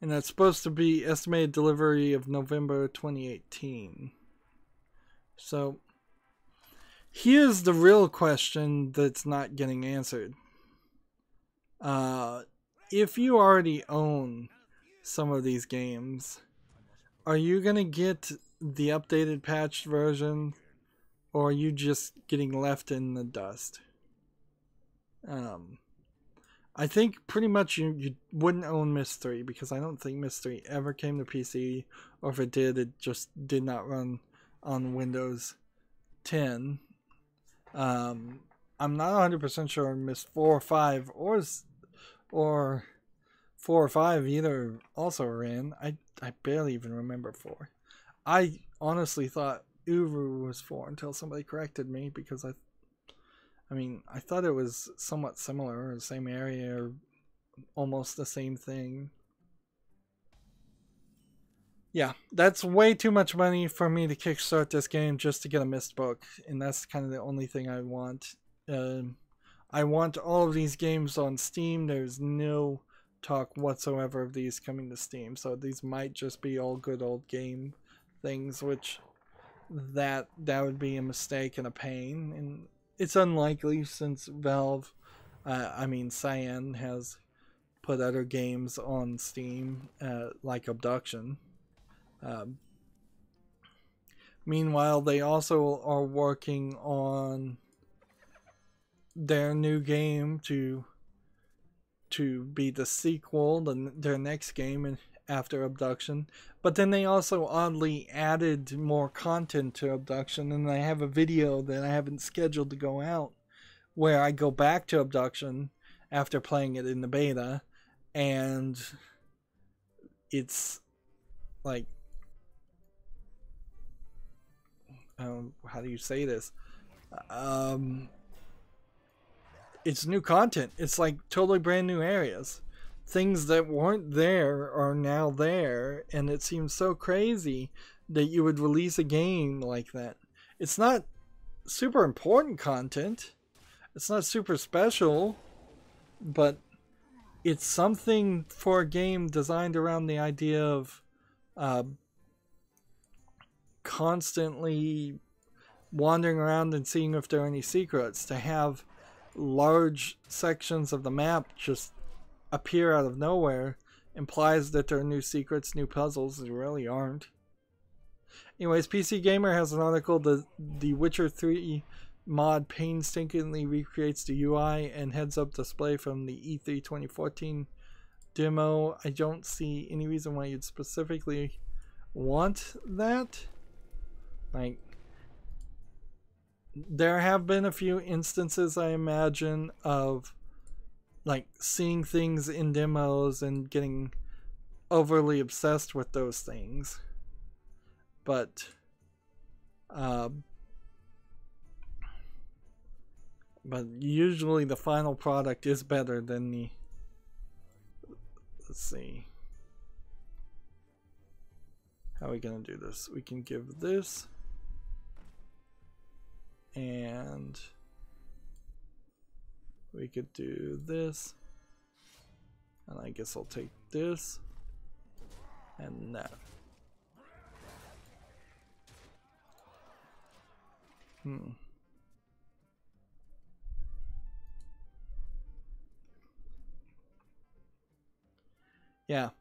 And that's supposed to be estimated delivery of November 2018. So here's the real question that's not getting answered. If you already own some of these games, are you going to get the updated patched version, or are you just getting left in the dust? I think pretty much you wouldn't own Myst 3, because I don't think Myst 3 ever came to PC, or if it did, it just did not run on Windows 10. I'm not 100% sure Myst 4 or 5 or 4 or 5 either also ran. I barely even remember 4. I honestly thought Uru was 4 until somebody corrected me, because I thought it was somewhat similar, or the same area, or almost the same thing. Yeah, that's way too much money for me to kickstart this game just to get a Myst book, and that's kind of the only thing I want. I want all of these games on Steam. There's no talk whatsoever of these coming to Steam, so these might just be all good old game things, which that would be a mistake and a pain, and it's unlikely, since Valve, Cyan has put other games on Steam, like Abduction. Meanwhile, they also are working on their new game to be the sequel, their next game after Abduction. But then they also oddly added more content to Abduction, and I have a video that I haven't scheduled to go out where I go back to Abduction after playing it in the beta, and it's like, how do you say this? It's new content. It's like totally brand new areas. Things that weren't there are now there, and it seems so crazy that you would release a game like that. It's not super important content. It's not super special, but it's something for a game designed around the idea of constantly wandering around and seeing if there are any secrets. To have large sections of the map just appear out of nowhere implies that there are new secrets, new puzzles. There really aren't. Anyways, PC Gamer has an article. The Witcher 3 mod painstakingly recreates the UI and heads-up display from the E3 2014 demo. I don't see any reason why you'd specifically want that. Like, there have been a few instances, I imagine, of like seeing things in demos and getting overly obsessed with those things, but usually the final product is better than the, let's see, how are we gonna do this? We can give this, and we could do this, and I guess I'll take this and that. Yeah,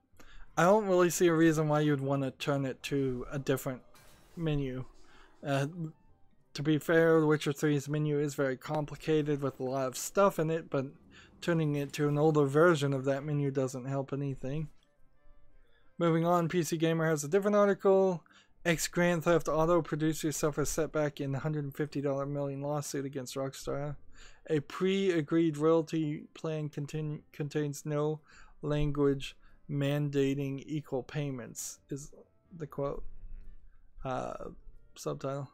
I don't really see a reason why you'd want to turn it to a different menu. to be fair, Witcher 3's menu is very complicated with a lot of stuff in it, but turning it to an older version of that menu doesn't help anything. Moving on, PC Gamer has a different article. Ex-Grand Theft Auto producer suffers setback in $150 million lawsuit against Rockstar. A pre-agreed royalty plan contains no language mandating equal payments, is the quote. Subtitle.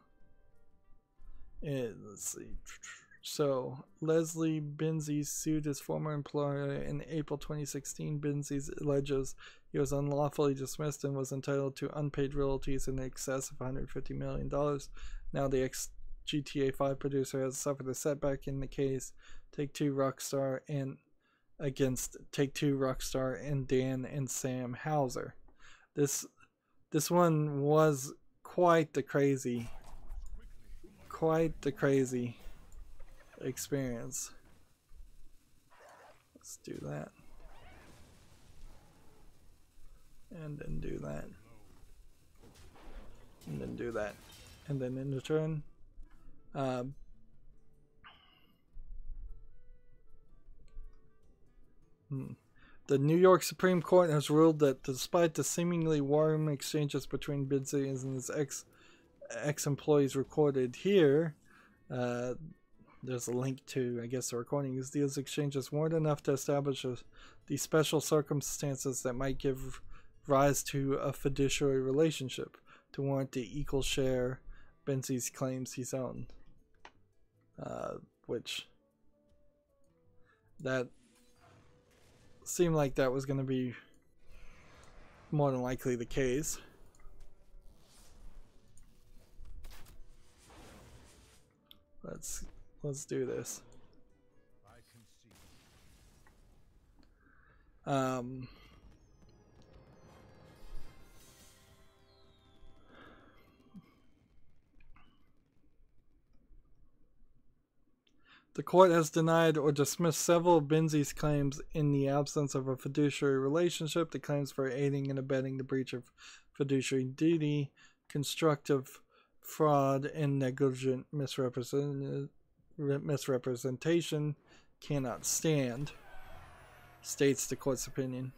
And let's see. So, Leslie Benzie sued his former employer in April 2016. Benzie alleges he was unlawfully dismissed and was entitled to unpaid royalties in excess of $150 million. Now the ex-GTA 5 producer has suffered a setback in the case Take-Two Rockstar and against Take-Two Rockstar and Dan and Sam Houser. This one was quite the crazy experience. Let's do that. And then do that. And then do that. And then in return, the New York Supreme Court has ruled that despite the seemingly warm exchanges between Benzie and his ex-employees recorded here, there's a link to, I guess, the recording. These exchanges weren't enough to establish the special circumstances that might give rise to a fiduciary relationship to warrant the equal share Benzie's claims he's owned. Which that seemed like that was going to be more than likely the case. Let's do this. The court has denied or dismissed several of Benzie's claims in the absence of a fiduciary relationship. The claims for aiding and abetting the breach of fiduciary duty, constructive fraud, and negligent misrepresentation cannot stand, states the court's opinion.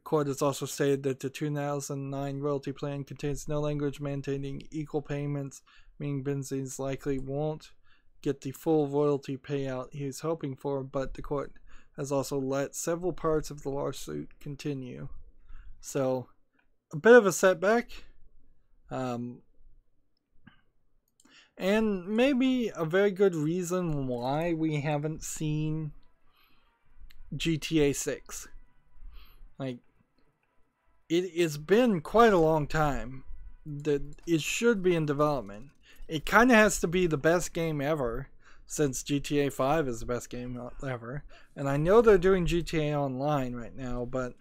Court has also stated that the 2009 royalty plan contains no language mandating equal payments, meaning Benzie's likely won't get the full royalty payout he's hoping for, but the court has also let several parts of the lawsuit continue. So, a bit of a setback. And maybe a very good reason why we haven't seen GTA 6. Like, it's been quite a long time that it should be in development. It kind of has to be the best game ever, since GTA 5 is the best game ever. And I know they're doing GTA Online right now, but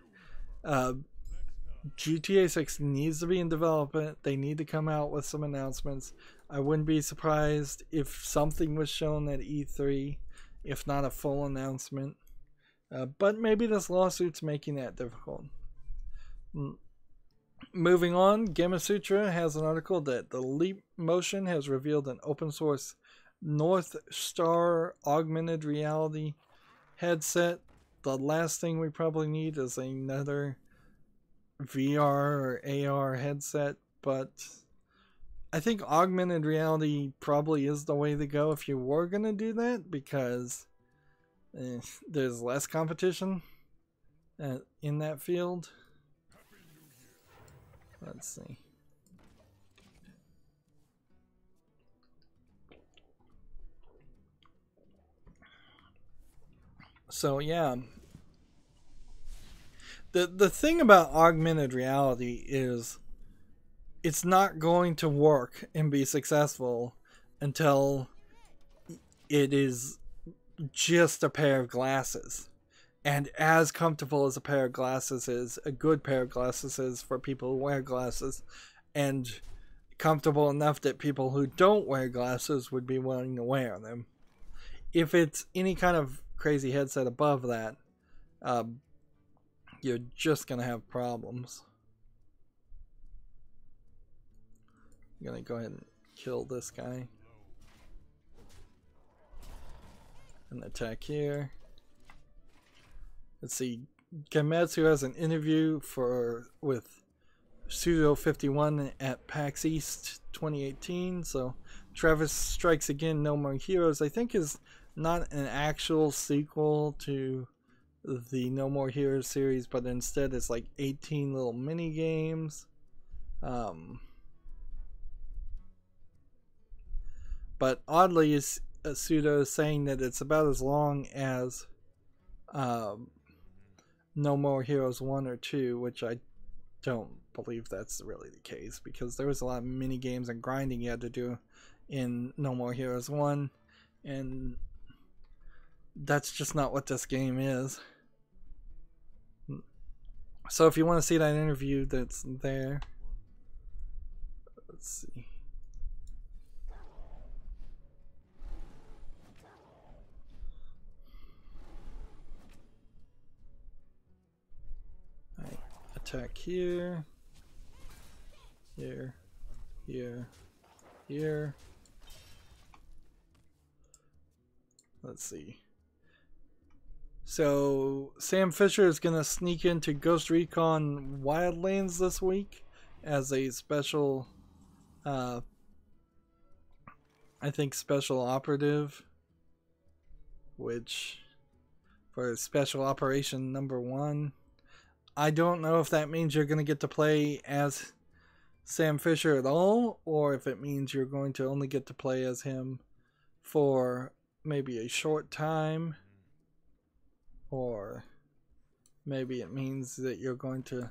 GTA 6 needs to be in development. They need to come out with some announcements. I wouldn't be surprised if something was shown at E3, if not a full announcement. But maybe this lawsuit's making that difficult. Moving on, Gamasutra has an article that the Leap Motion has revealed an open source North Star augmented reality headset. The last thing we probably need is another VR or AR headset, but I think augmented reality probably is the way to go if you were going to do that, because there's less competition in that field. Let's see. So yeah, the thing about augmented reality is it's not going to work and be successful until it is just a pair of glasses. And as comfortable as a pair of glasses is, a good pair of glasses is for people who wear glasses, and comfortable enough that people who don't wear glasses would be willing to wear them. If it's any kind of crazy headset above that, you're just going to have problems. I'm going to go ahead and kill this guy. And attack here. Let's see. Gametsu has an interview with Pseudo51 at PAX East 2018. So Travis Strikes Again, No More Heroes, I think is not an actual sequel to the No More Heroes series, but instead it's like 18 little mini games. But oddly, is Pseudo saying that it's about as long as No More Heroes 1 or 2, which I don't believe that's really the case, because there was a lot of mini games and grinding you had to do in No More Heroes 1, and that's just not what this game is. So if you want to see that interview that's there, let's see. Alright, attack here, here, here, here. Let's see. So Sam Fisher is going to sneak into Ghost Recon Wildlands this week as a special, I think, special operative, which for Special Operation Number 1. I don't know if that means you're going to get to play as Sam Fisher at all, or if it means you're going to only get to play as him for maybe a short time, or maybe it means that you're going to,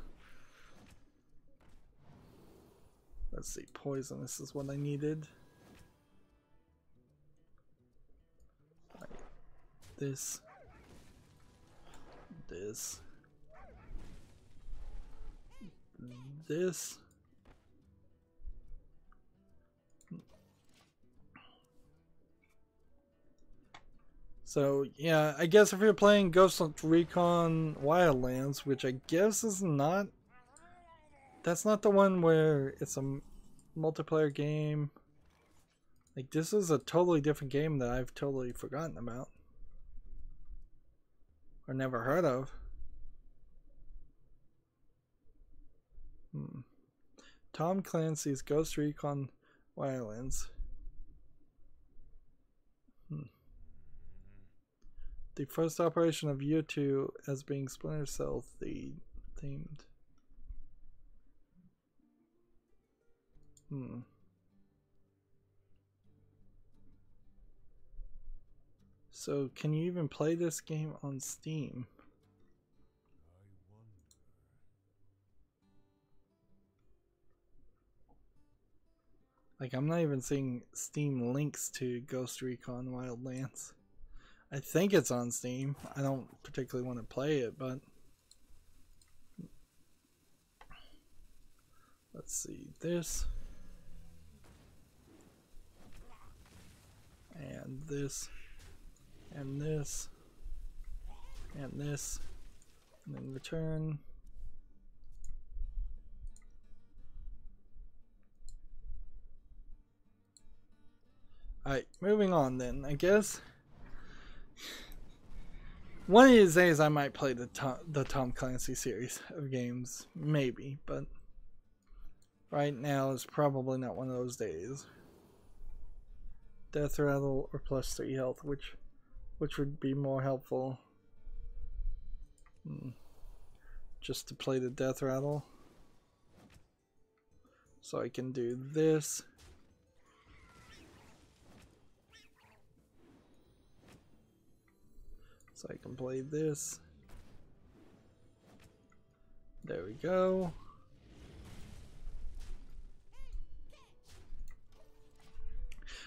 let's see, poisonous is what I needed. Right. This. So yeah, I guess if you're playing Ghost Recon Wildlands, which I guess is not, that's not the one where it's a multiplayer game. Like, this is a totally different game that I've totally forgotten about or never heard of. Tom Clancy's Ghost Recon Wildlands. The first operation of Yeti as being Splinter Cell themed. So can you even play this game on Steam? Like, I'm not even seeing Steam links to Ghost Recon Wildlands. I think it's on Steam. I don't particularly want to play it, but let's see, this and this and this and this, and then return. Alright, moving on then, I guess. One of these days I might play the Tom Clancy series of games, maybe, but right now is probably not one of those days. Death rattle or +3 health, which would be more helpful? Just to play the death rattle, so I can do this. So I can play this. There we go.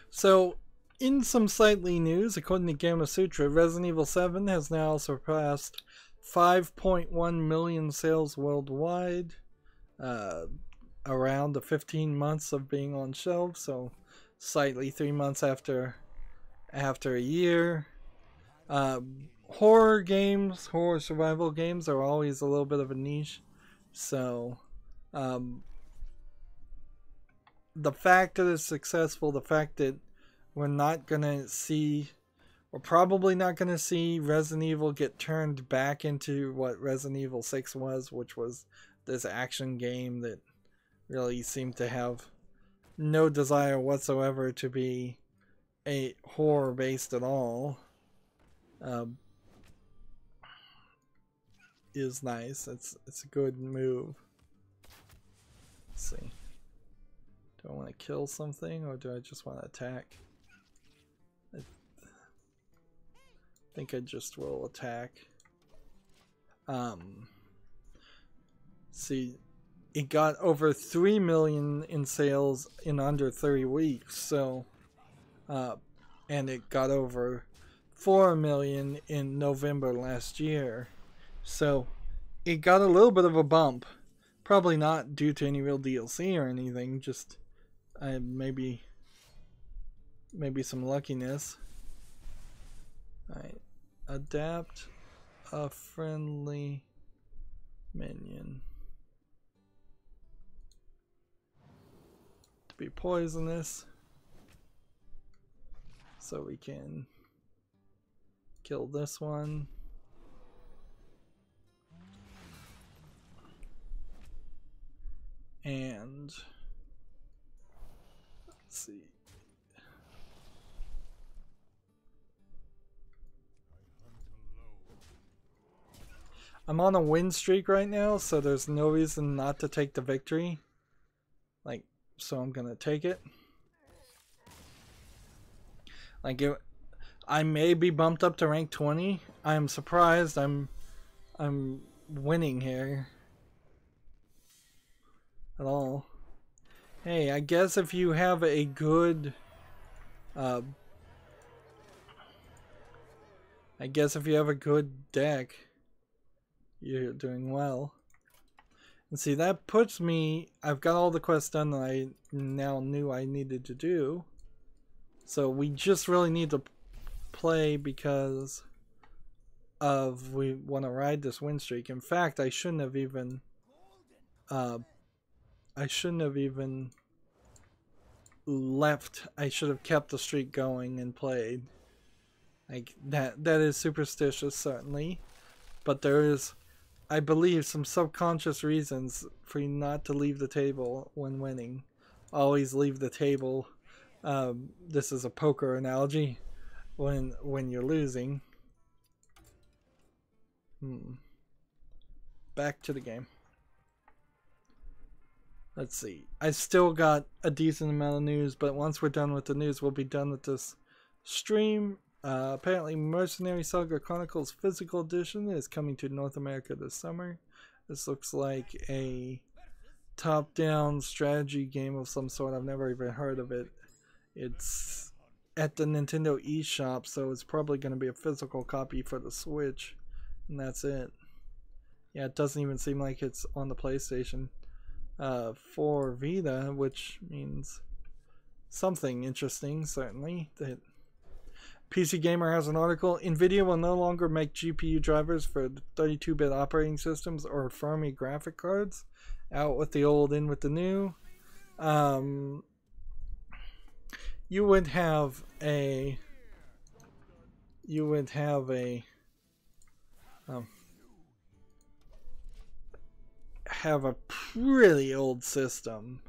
So, in some slightly news, according to Gamma Sutra, Resident Evil 7 has now surpassed 5.1 million sales worldwide, around the 15 months of being on shelves, so slightly 3 months after a year. Horror games, horror survival games are always a little bit of a niche, so the fact that it's successful, the fact that we're probably not gonna see Resident Evil get turned back into what Resident Evil 6 was, which was this action game that really seemed to have no desire whatsoever to be a horror based at all. Is nice. It's a good move. Let's see. Do I want to kill something or do I just want to attack? I think I just will attack. See, it got over 3 million in sales in under 30 weeks, so and it got over 4 million in November last year. So it got a little bit of a bump. Probably not due to any real DLC or anything, just maybe some luckiness. Alright. Adapt a friendly minion to be poisonous so we can kill this one. And let's see. I'm on a win streak right now, so there's no reason not to take the victory. Like, so I'm gonna take it. Like, I may be bumped up to rank 20. I'm surprised I'm winning here at all. Hey, I guess if you have a good deck, you're doing well. And see, that puts me, I've got all the quests done that I now knew I needed to do. So we just really need to play because of we want to ride this win streak. In fact, I shouldn't have even left. I should have kept the streak going and played. Like that is superstitious, certainly, but there is, I believe, some subconscious reasons for you not to leave the table when winning. Always leave the table. This is a poker analogy. When you're losing. Back to the game. Let's see. I still got a decent amount of news, but once we're done with the news, we'll be done with this stream. Apparently, Mercenary Saga Chronicles Physical Edition is coming to North America this summer. This looks like a top-down strategy game of some sort. I've never even heard of it. It's at the Nintendo eShop, so it's probably going to be a physical copy for the Switch, and that's it. Yeah, it doesn't even seem like it's on the PlayStation 4 Vita, which means something interesting, certainly. That PC Gamer has an article. NVIDIA will no longer make GPU drivers for 32-bit operating systems or Fermi graphic cards. Out with the old, in with the new. You would have a pretty old system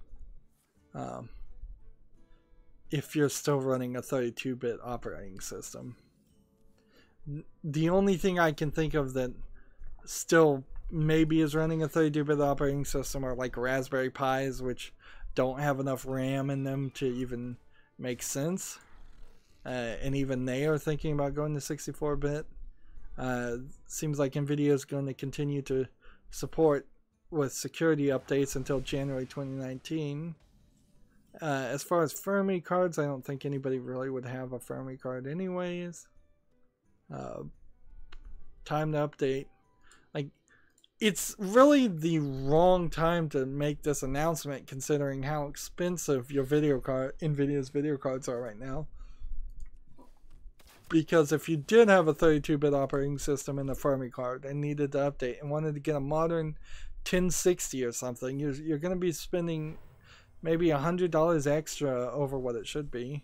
if you're still running a 32-bit operating system. The only thing I can think of that still maybe is running a 32-bit operating system are like Raspberry Pis, which don't have enough RAM in them to even make sense, and even they are thinking about going to 64-bit. Seems like NVIDIA is going to continue to support with security updates until January 2019. As far as Fermi cards, I don't think anybody really would have a Fermi card anyways. Time to update. Like, it's really the wrong time to make this announcement considering how expensive your NVIDIA's video cards are right now. Because if you did have a 32-bit operating system and a Fermi card and needed to update and wanted to get a modern 1060 or something, you're going to be spending maybe $100 extra over what it should be.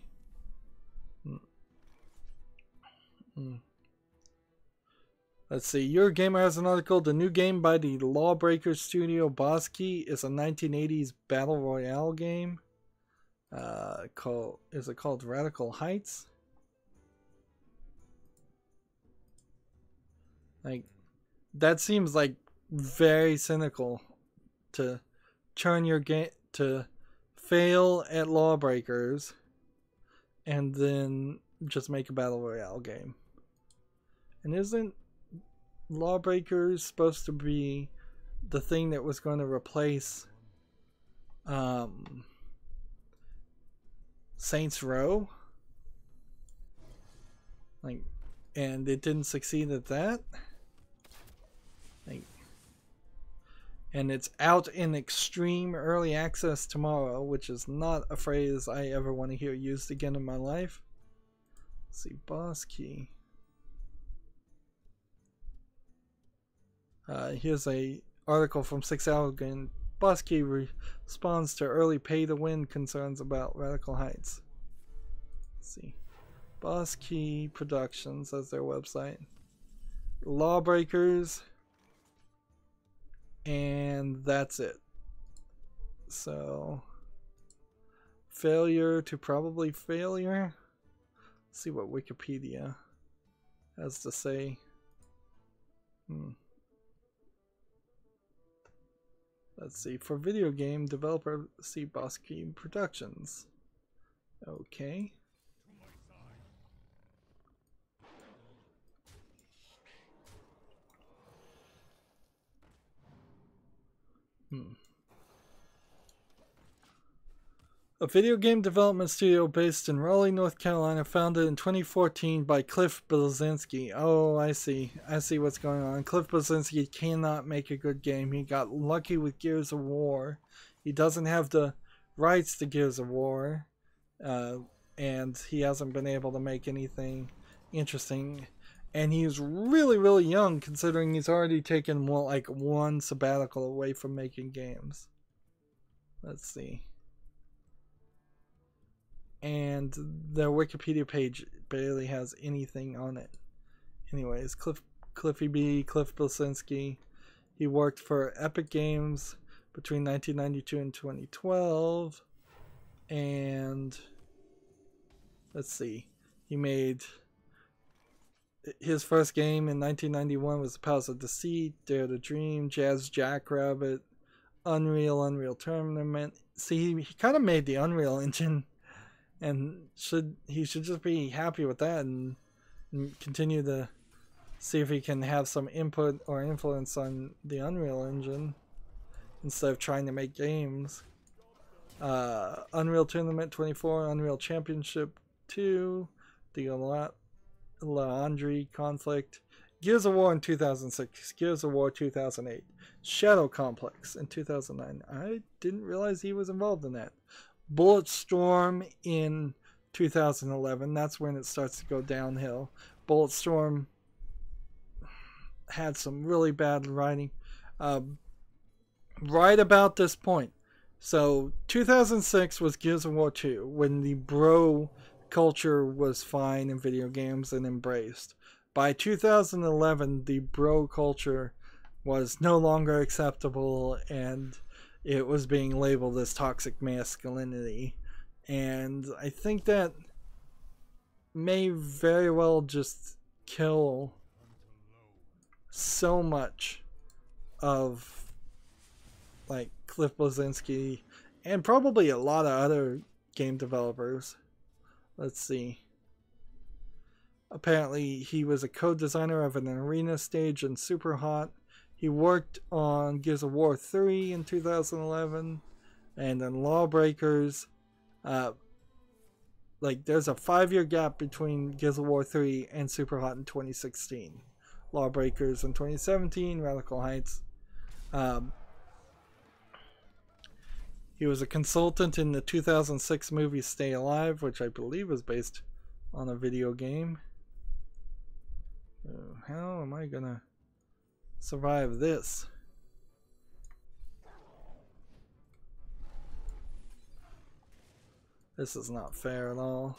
Let's see. Eurogamer has an article. The new game by the Lawbreaker studio Boss Key is a 1980s battle royale game. Is it called Radical Heights? Like, that seems like very cynical to turn your game to fail at Lawbreakers and then just make a battle royale game. And isn't Lawbreakers supposed to be the thing that was going to replace Saints Row? Like, and it didn't succeed at that? Like, and it's out in extreme early access tomorrow, which is not a phrase I ever want to hear used again in my life. Let's see, Boss Key. Here's a article from 6 Hours Ago. Boss Key responds to early pay-to-win concerns about Radical Heights. Let's see. Boss Key Productions, that's their website. Lawbreakers. And that's it. So, failure to probably failure. Let's see what Wikipedia has to say. Let's see. For video game developer, see Boss Key Productions. Okay. A video game development studio based in Raleigh, North Carolina, founded in 2014 by Cliff Bleszinski. Oh, I see. I see what's going on. Cliff Bleszinski cannot make a good game. He got lucky with Gears of War. He doesn't have the rights to Gears of War. And he hasn't been able to make anything interesting. And he's really, really young, considering he's already taken like one sabbatical away from making games. Let's see. And their Wikipedia page barely has anything on it. Anyways, Cliff Bleszinski. He worked for Epic Games between 1992 and 2012. And let's see. He made his first game in 1991 was The Palace of Deceit, Dare to Dream, Jazz Jackrabbit, Unreal Tournament. See, he kind of made the Unreal Engine. And he should just be happy with that and continue to see if he can have some input or influence on the Unreal Engine instead of trying to make games. Unreal Tournament 24, Unreal Championship 2, the Laundry Conflict, Gears of War in 2006, Gears of War 2008, Shadow Complex in 2009. I didn't realize he was involved in that. Bulletstorm in 2011. That's when it starts to go downhill. Bulletstorm had some really bad writing right about this point. So 2006 was Gears of War 2, when the bro culture was fine in video games and embraced. By 2011, the bro culture was no longer acceptable, and it was being labeled as toxic masculinity. And I think that may very well just kill so much of like Cliff Bleszinski and probably a lot of other game developers. Let's see. Apparently he was a co-designer of an arena stage in Superhot. He worked on Gears of War 3 in 2011 and then Lawbreakers. Like there's a 5-year gap between Gears of War 3 and Superhot in 2016. Lawbreakers in 2017, Radical Heights. He was a consultant in the 2006 movie Stay Alive, which I believe was based on a video game. How am I gonna survive this? This is not fair at all.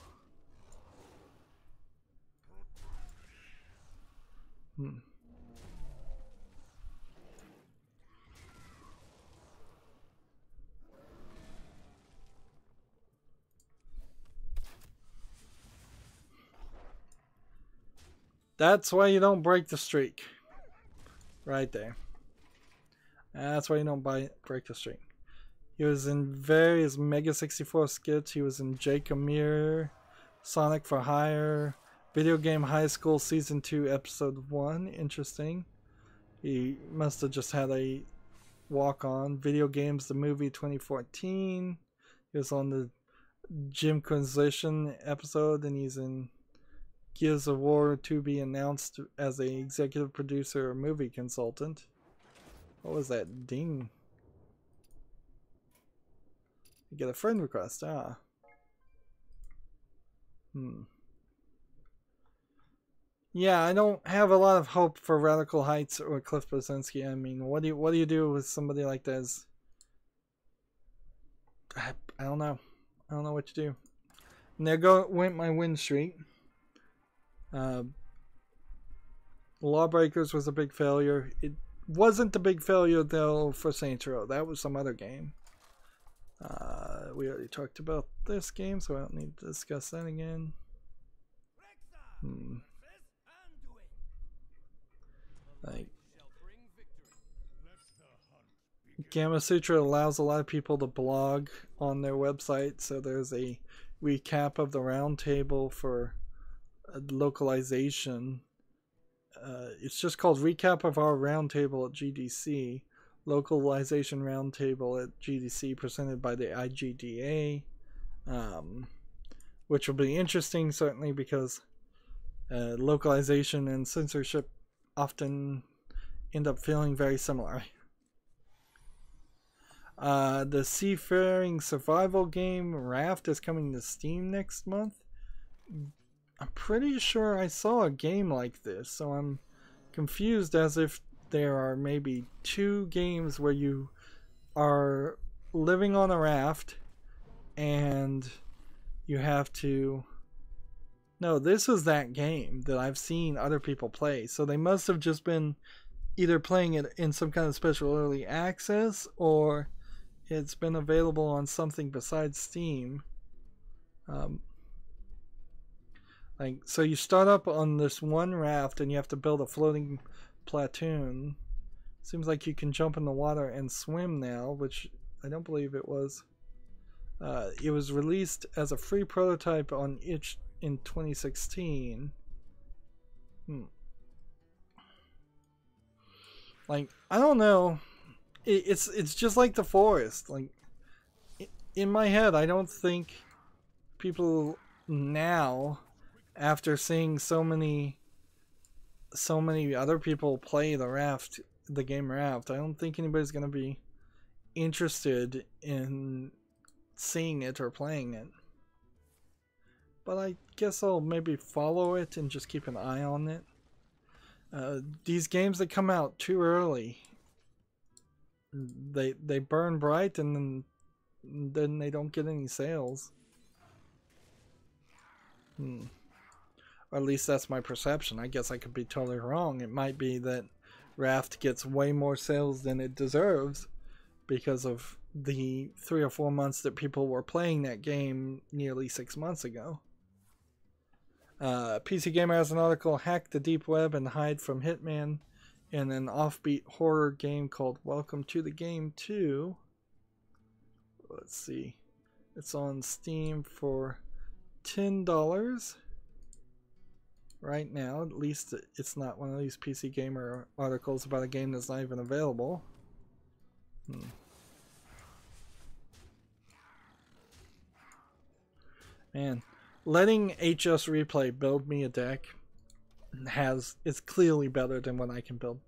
That's why you don't break the streak. Right there. That's why you don't break the streak. He was in various Mega 64 skits. He was in Jake Amir, Sonic for Hire, Video Game High School Season 2 Episode 1. Interesting. He must have just had a walk-on. Video Games The Movie 2014. He was on the Jimquisition episode, and he's in Gears of War to be announced as a executive producer or movie consultant. What was that ding? You get a friend request, Yeah, I don't have a lot of hope for Radical Heights or Cliff Blazinski. I mean, what do you do with somebody like this? I don't know. I don't know what to do. And there went my win streak. Lawbreakers was a big failure. It wasn't a big failure though for Saints Row. That was some other game. We already talked about this game, so I don't need to discuss that again. Like, Gamma Sutra allows a lot of people to blog on their website, so there's a recap of the roundtable for localization. It's just called Recap of Our Roundtable at GDC. Localization Roundtable at GDC presented by the IGDA, which will be interesting certainly because localization and censorship often end up feeling very similar. The Seafaring Survival game Raft is coming to Steam next month. I'm pretty sure I saw a game like this, so I'm confused as if there are maybe two games where you are living on a raft and you have to... No, this was that game that I've seen other people play, so they must have just been either playing it in some kind of special early access or it's been available on something besides Steam. So you start up on this one raft and you have to build a floating platoon. Seems like you can jump in the water and swim now, which I don't believe it was. It was released as a free prototype on itch in 2016. Like, I don't know. It's just like The Forest. Like, in my head, I don't think people now, after seeing so many other people play the game Raft, I don't think anybody's gonna be interested in seeing it or playing it. But I guess I'll maybe follow it and just keep an eye on it. These games that come out too early, they burn bright and then they don't get any sales. Or at least that's my perception. I guess I could be totally wrong. It might be that Raft gets way more sales than it deserves because of the 3 or 4 months that people were playing that game nearly 6 months ago. PC Gamer has an article, Hack the Deep Web and Hide from Hitman, in an offbeat horror game called Welcome to the Game 2. Let's see. It's on Steam for $10 right now. At least it's not one of these PC Gamer articles about a game that's not even available. Man, letting HS Replay build me a deck is clearly better than what I can build.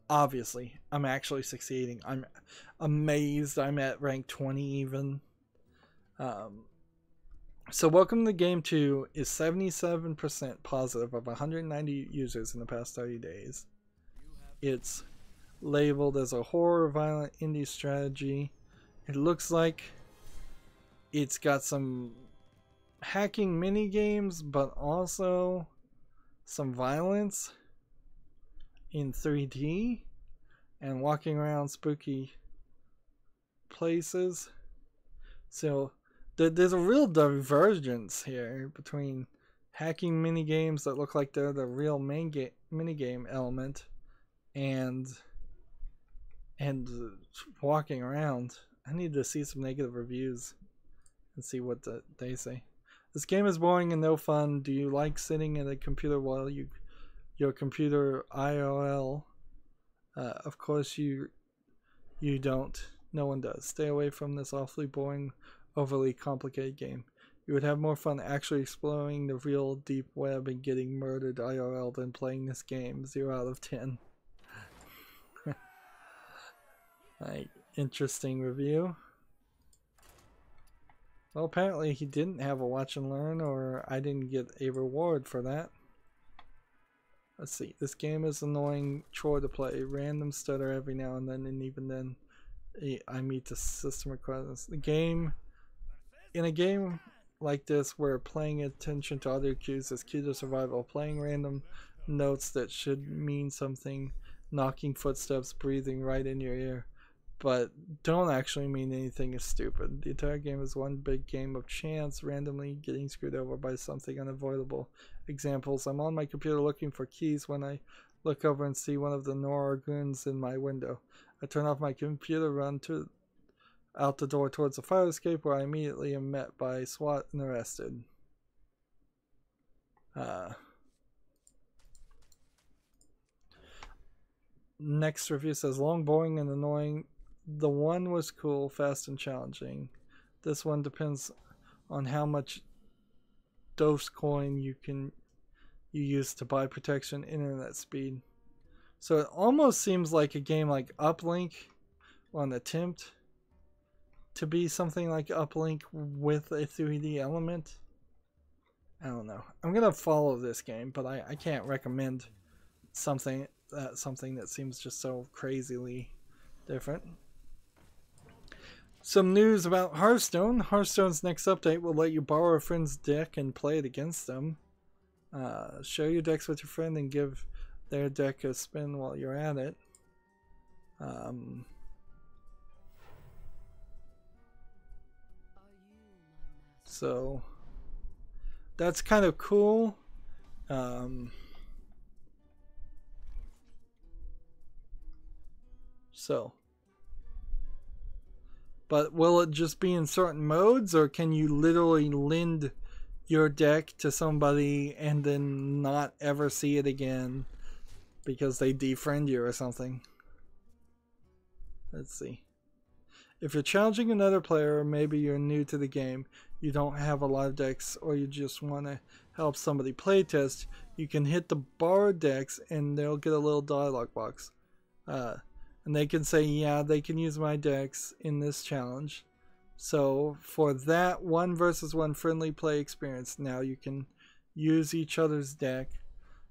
Obviously, I'm actually succeeding. I'm amazed I'm at rank 20 even. So Welcome to Game 2 is 77% positive of 190 users in the past 30 days. It's labeled as a horror violent indie strategy. It looks like it's got some hacking mini games, but also some violence in 3D and walking around spooky places. So there's a real divergence here between hacking mini games that look like they're the real mini game element and walking around. I need to see some negative reviews and see what they say. This game is boring and no fun. Do you like sitting at a computer while your computer IRL? Of course you don't. No one does. Stay away from this awfully boring, overly complicated game. You would have more fun actually exploring the real deep web and getting murdered IRL than playing this game. 0 out of 10. Like, interesting review. Well, apparently he didn't have a watch and learn, or I didn't get a reward for that. Let's see. This game is annoying chore to play. Random stutter every now and then, and even then I meet the system requirements. In a game like this where paying attention to other cues is key to survival, playing random notes that should mean something, knocking footsteps, breathing right in your ear, but don't actually mean anything is stupid. The entire game is one big game of chance, randomly getting screwed over by something unavoidable. Examples: I'm on my computer looking for keys when I look over and see one of the Nora goons in my window. I turn off my computer, run out the door towards the fire escape, where I immediately am met by SWAT and arrested. Next review says, long, boring, and annoying. The one was cool, fast, and challenging. This one depends on how much Dogecoin you use to buy protection, internet speed. So it almost seems like a game like Uplink, or an attempt to be something like Uplink with a 3D element. I don't know. I'm gonna follow this game, but I can't recommend something that seems just so crazily different. Some news about Hearthstone. Hearthstone's next update will let you borrow a friend's deck and play it against them. Share your decks with your friend and give their deck a spin while you're at it. So that's kind of cool. But will it just be in certain modes, or can you literally lend your deck to somebody and then not ever see it again because they defriend you or something? Let's see. If you're challenging another player, or maybe you're new to the game, you don't have a lot of decks, or you just want to help somebody playtest, you can hit the borrowed decks and they'll get a little dialog box. And they can say, yeah, they can use my decks in this challenge. So for that 1 versus 1 friendly play experience, now you can use each other's deck.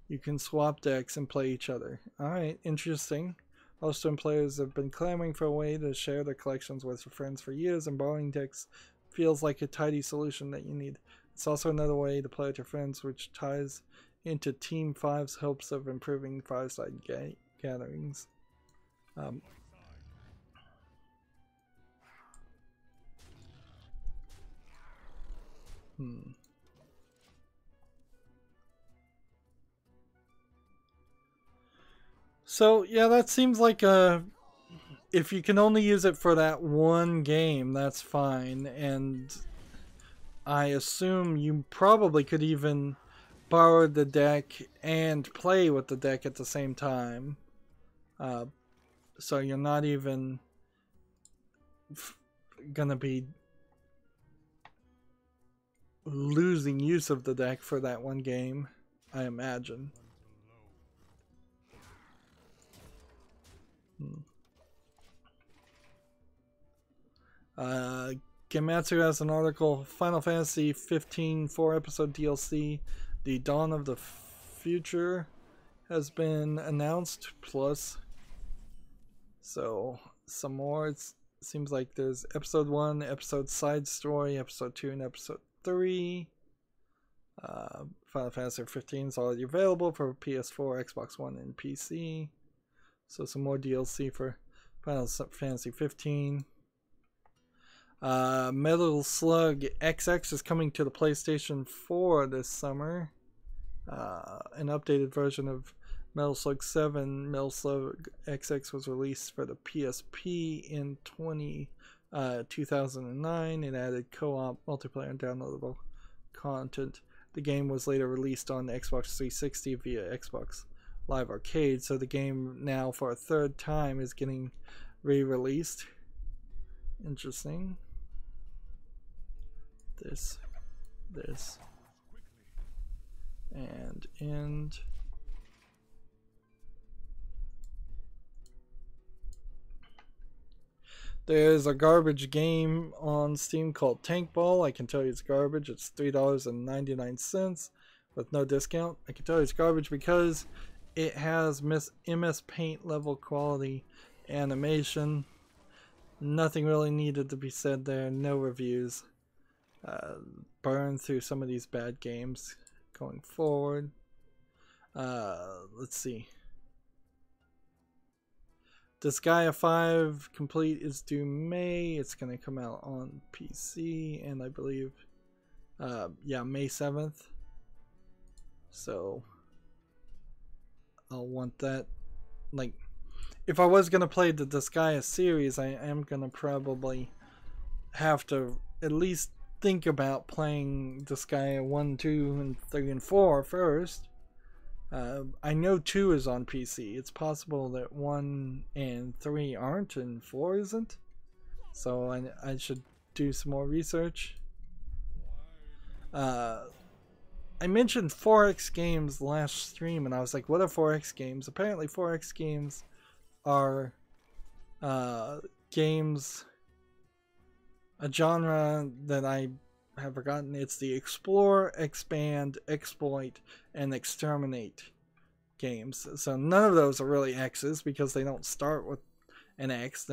You can swap decks and play each other. Alright, interesting. Hearthstone players have been clamoring for a way to share their collections with their friends for years, and borrowing decks feels like a tidy solution that you need. It's also another way to play with your friends, which ties into Team 5's hopes of improving fireside gatherings. So yeah, that seems like if you can only use it for that one game, that's fine. And I assume you probably could even borrow the deck and play with the deck at the same time. So you're not even gonna be losing use of the deck for that one game, I imagine. Gematsu has an article. Final Fantasy 15 4-episode DLC, The Dawn of the Future, has been announced, plus so some more. It seems like there's episode 1, episode side story, episode 2, and episode 3. Final Fantasy 15 is already available for PS4, Xbox One, and PC. So some more DLC for Final Fantasy 15. Metal Slug XX is coming to the PlayStation 4 this summer. An updated version of Metal Slug 7, Metal Slug XX, was released for the PSP in 2009. It added co-op, multiplayer, and downloadable content. The game was later released on Xbox 360 via Xbox Live Arcade, so the game now for a third time is getting re-released. Interesting. This, and end. There's a garbage game on Steam called Tank Ball. I can tell you it's garbage. It's $3.99 with no discount. I can tell you it's garbage because it has MS Paint level quality animation. Nothing really needed to be said there. No reviews. Burn through some of these bad games going forward. Let's see. Disgaea 5 Complete is due May. It's going to come out on PC, and I believe, yeah, May 7th. So, I'll want that. Like, if I was going to play the Disgaea series, I am going to probably have to at least think about playing Disgaea 1, 2, and 3, and 4 first. I know 2 is on PC. It's possible that 1 and 3 aren't and 4 isn't. So I should do some more research. I mentioned 4X games last stream, and I was like, what are 4X games? Apparently 4X games are games, a genre that I have forgotten. It's the explore, expand, exploit, and exterminate games. So none of those are really X's because they don't start with an X.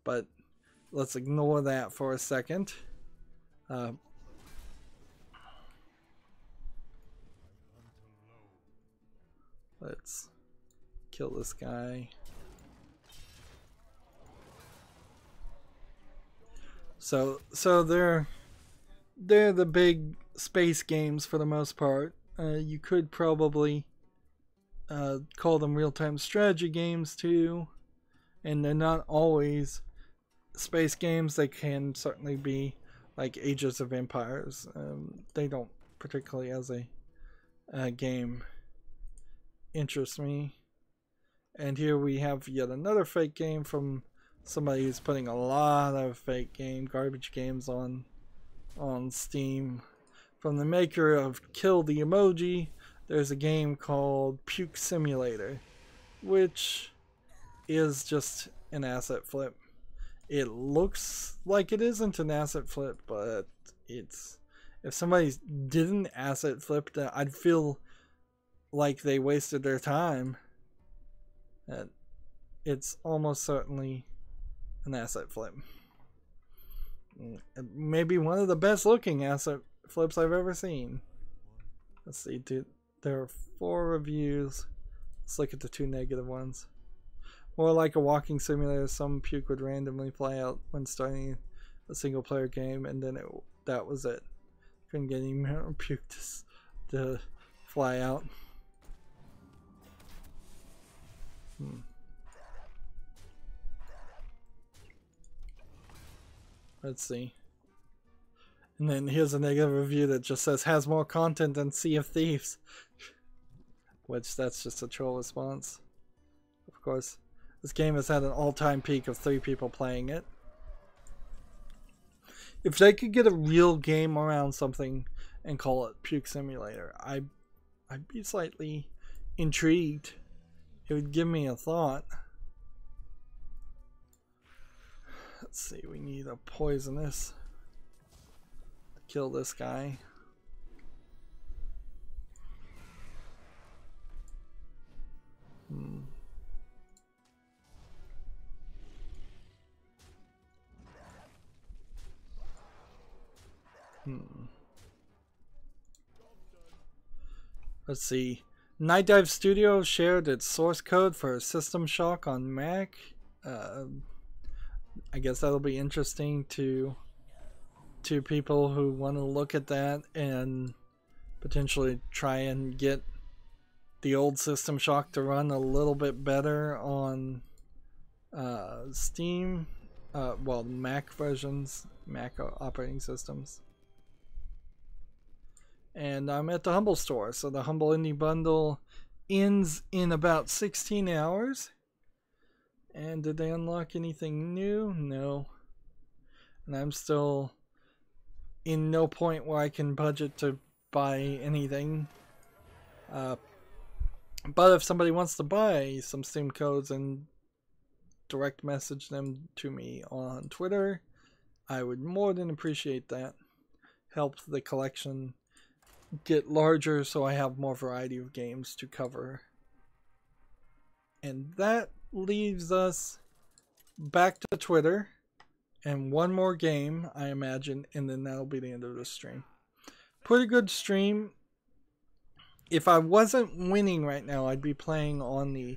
But let's ignore that for a second. Let's kill this guy. So they're the big space games for the most part. You could probably call them real-time strategy games too, and they're not always space games. They can certainly be like Ages of Empires. They don't particularly, as a game, interest me. And here we have yet another fake game from somebody who's putting a lot of fake garbage games on Steam. From the maker of Kill the Emoji, there's a game called Puke Simulator, which is just an asset flip. It looks like it isn't an asset flip, but it's, if somebody didn't asset flip, then I'd feel like they wasted their time. It's almost certainly an asset flip. Maybe one of the best looking asset flips I've ever seen. Let's see, dude. There are 4 reviews. Let's look at the 2 negative ones. More like a walking simulator, some puke would randomly fly out when starting a single player game, and then that was it. Couldn't get any more puke to fly out. Let's see. And then here's a negative review that just says has more content than Sea of Thieves. Which, that's just a troll response. Of course. This game has had an all-time peak of 3 people playing it. If they could get a real game around something and call it Puke Simulator, I'd be slightly intrigued. It would give me a thought. Let's see, we need a poisonous to kill this guy. Let's see. Night Dive Studio shared its source code for System Shock on Mac. I guess that'll be interesting to people who want to look at that and potentially try and get the old System Shock to run a little bit better on Steam. Well, Mac versions, Mac operating systems. And I'm at the Humble store, so the Humble Indie Bundle ends in about 16 hours. And did they unlock anything new? No. And I'm still in no point where I can budget to buy anything. But if somebody wants to buy some Steam codes and direct message them to me on Twitter, I would more than appreciate that. Helps the collection get larger so I have more variety of games to cover. And that leaves us back to Twitter and one more game, I imagine, and then that'll be the end of the stream. Pretty good stream. If I wasn't winning right now, I'd be playing on the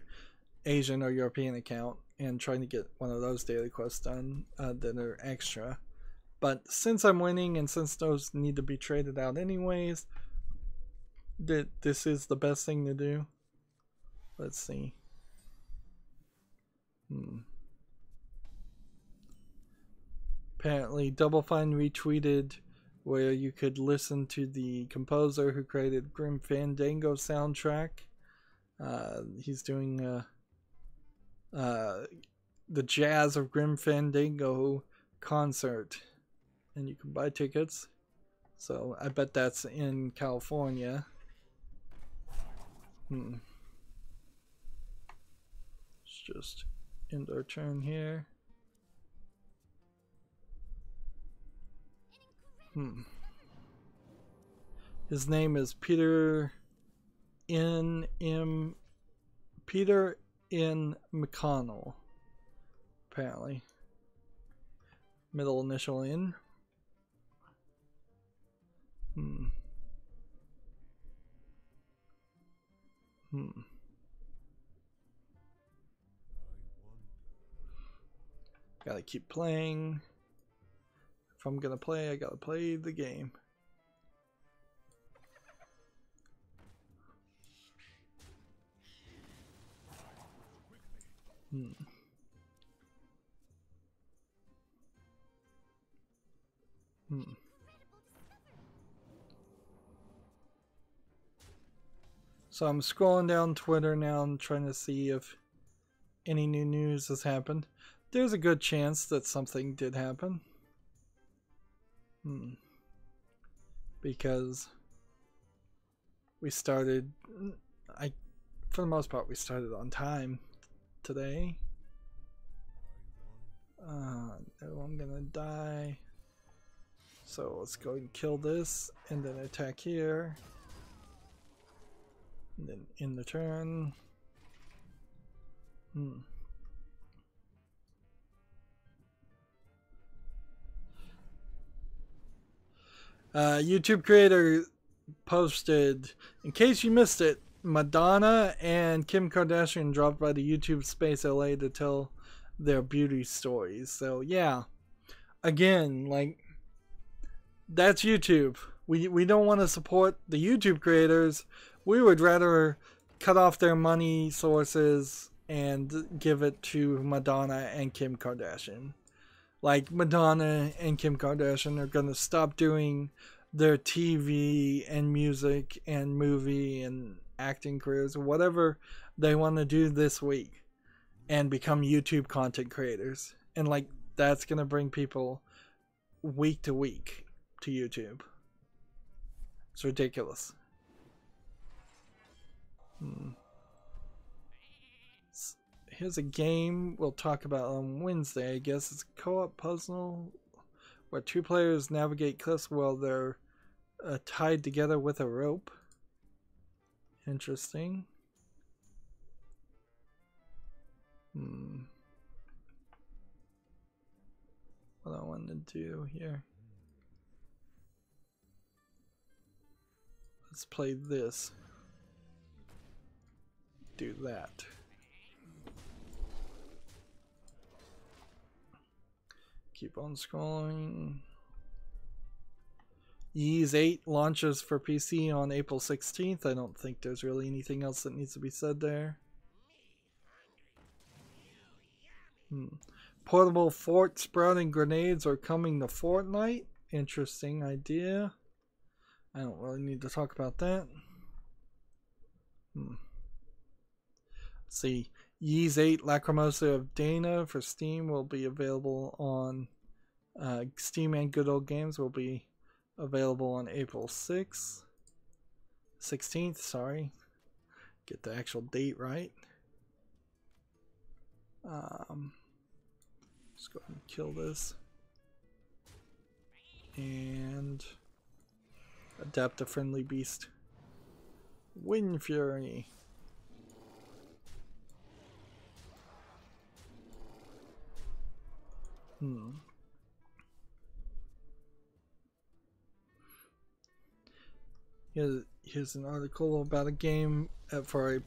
Asian or European account and trying to get one of those daily quests done that are extra. But since I'm winning and since those need to be traded out anyways, this is the best thing to do. Let's see. Apparently Double Fine retweeted where you could listen to the composer who created Grim Fandango soundtrack. He's doing the Jazz of Grim Fandango concert, and you can buy tickets. So I bet that's in California. Let's just end our turn here. His name is Peter N. McConnell, apparently. Middle initial N. Gotta keep playing. If I'm gonna play, I gotta play the game. So I'm scrolling down Twitter now and trying to see if any new news has happened. There's a good chance that something did happen. Because we started, for the most part, we started on time today. No, I'm gonna die. So let's go and kill this, and then attack here. And then end the turn. YouTube creator posted, in case you missed it, Madonna and Kim Kardashian dropped by the YouTube Space LA to tell their beauty stories. So yeah, again, like, that's YouTube. We don't want to support the YouTube creators. We would rather cut off their money sources and give it to Madonna and Kim Kardashian. Like, Madonna and Kim Kardashian are going to stop doing their TV and music and movie and acting careers or whatever they want to do this week and become YouTube content creators. And, like, that's going to bring people week to week to YouTube. It's ridiculous. Here's a game we'll talk about on Wednesday. I guess it's a co-op puzzle where two players navigate cliffs while they're tied together with a rope. Interesting. What I want to do here. Let's play this. do that. Keep on scrolling. Ys 8 launches for PC on April 16th. I don't think there's really anything else that needs to be said there. Portable fort sprouting grenades are coming to Fortnite. Interesting idea. I don't really need to talk about that. Let's see. Ys 8 Lacrimosa of Dana for Steam will be available on Steam, and Good Old Games will be available on April 16th, sorry. Get the actual date right. Let's go ahead and kill this. And adapt a friendly beast. Wind Fury. Here's an article about a game for a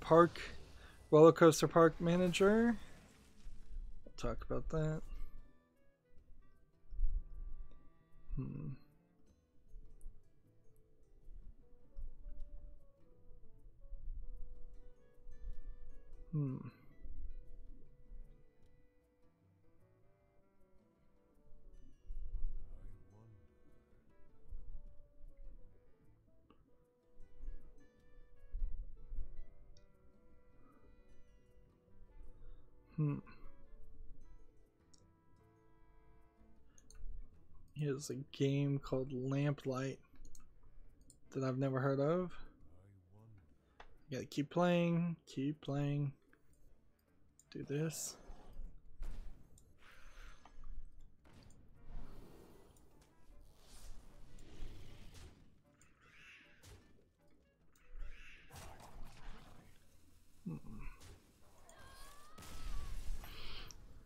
roller coaster park manager. We'll talk about that. Here's a game called Lamplight that I've never heard of. You gotta keep playing, do this.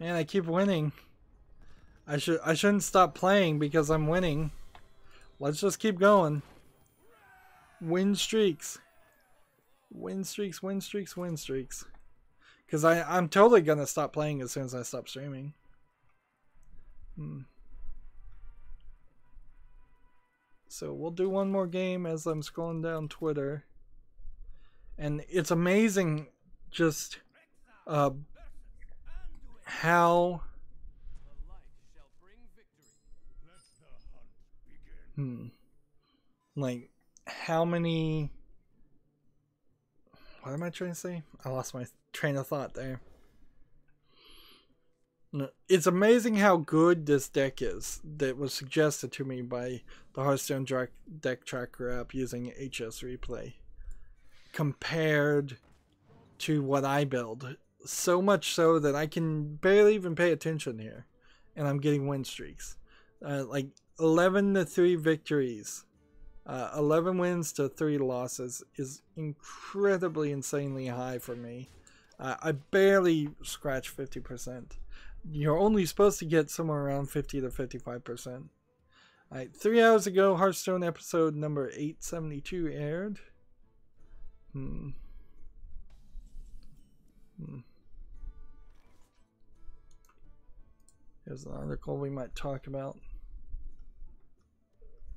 Man, I keep winning. I shouldn't stop playing because I'm winning. Let's just keep going. Win streaks. Win streaks, win streaks, win streaks. Because I'm totally gonna stop playing as soon as I stop streaming. So we'll do one more game as I'm scrolling down Twitter. And it's amazing just how like how many, what am I trying to say? I lost my train of thought there. It's amazing how good this deck is that was suggested to me by the Hearthstone deck tracker app using HS Replay compared to what I build. So much so that I can barely even pay attention here, and I'm getting win streaks. Like 11-3 victories, 11 wins to 3 losses is incredibly, insanely high for me. I barely scratch 50%. You're only supposed to get somewhere around 50 to 55%. Alright, 3 hours ago, Hearthstone episode number 872 aired. Here's an article we might talk about.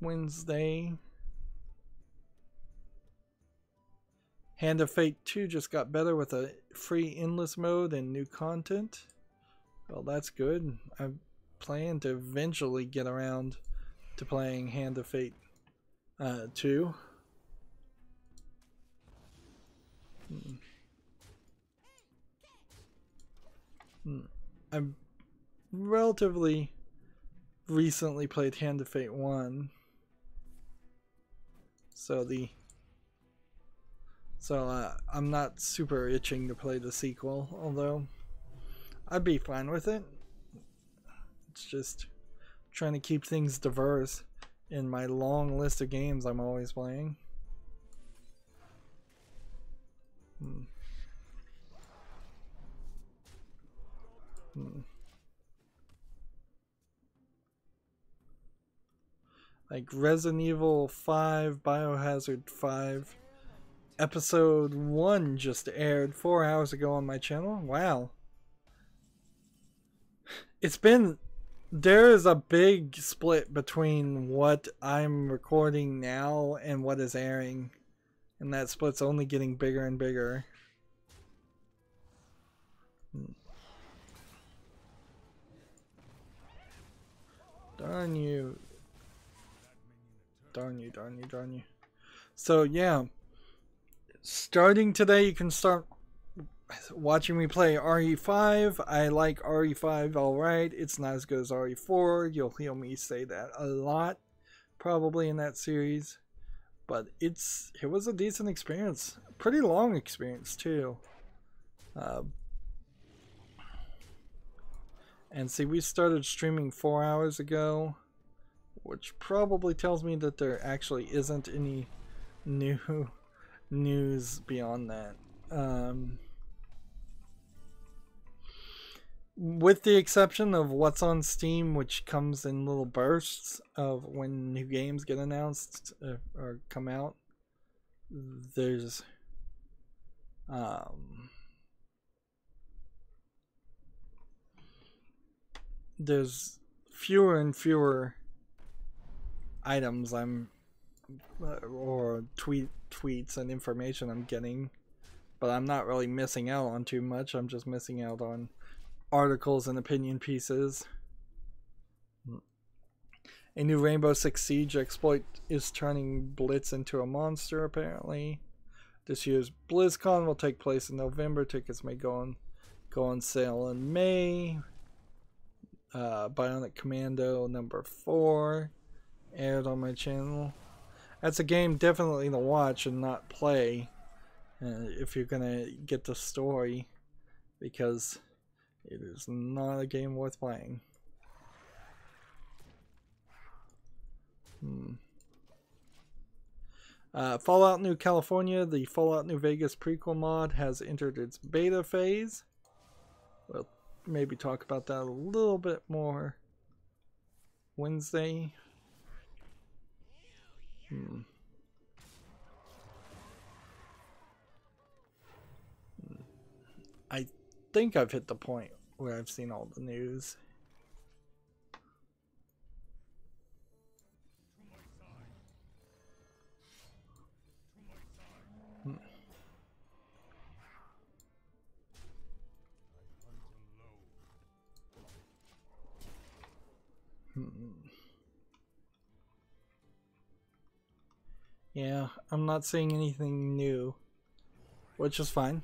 Wednesday. Hand of Fate 2 just got better with a free endless mode and new content. Well, that's good. I plan to eventually get around to playing Hand of Fate 2. I've relatively recently played Hand of Fate 1. So I'm not super itching to play the sequel, although I'd be fine with it. It's just trying to keep things diverse in my long list of games I'm always playing. Like Resident Evil 5, Biohazard 5, Episode 1 just aired 4 hours ago on my channel. Wow. There is a big split between what I'm recording now and what is airing. And that split's only getting bigger and bigger. Darn you. Darn you, darn you, darn you. So yeah, starting today you can start watching me play RE5. I like RE5 alright. It's not as good as RE4. You'll hear me say that a lot probably in that series. But it was a decent experience. Pretty long experience too. And see, we started streaming 4 hours ago, which probably tells me that there actually isn't any new news beyond that. With the exception of what's on Steam, which comes in little bursts of when new games get announced or come out, there's fewer and fewer items or tweets and information I'm getting, but I'm not really missing out on too much. I'm just missing out on articles and opinion pieces. A new Rainbow Six Siege exploit is turning Blitz into a monster, apparently. This year's BlizzCon will take place in November. Tickets may go on sale in May. Bionic Commando number 4 aired on my channel. That's a game definitely to watch and not play if you're gonna get the story, because it is not a game worth playing. Fallout New California, the Fallout New Vegas prequel mod, has entered its beta phase. We'll maybe talk about that a little bit more Wednesday. I think I've hit the point where I've seen all the news. Yeah, I'm not seeing anything new, which is fine.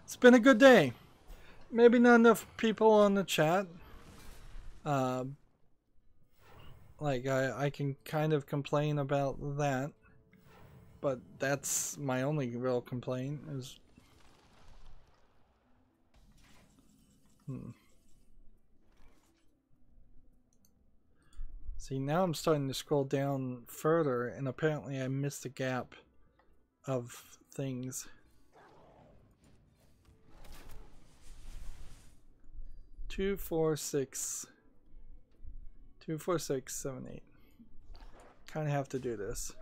It's been a good day. Maybe not enough people on the chat. Like I can kind of complain about that, but that's my only real complaint is See, now I'm starting to scroll down further, and apparently I missed a gap of things. 2, 4, 6. 2, 4, 6, 7, 8. Kind of have to do this.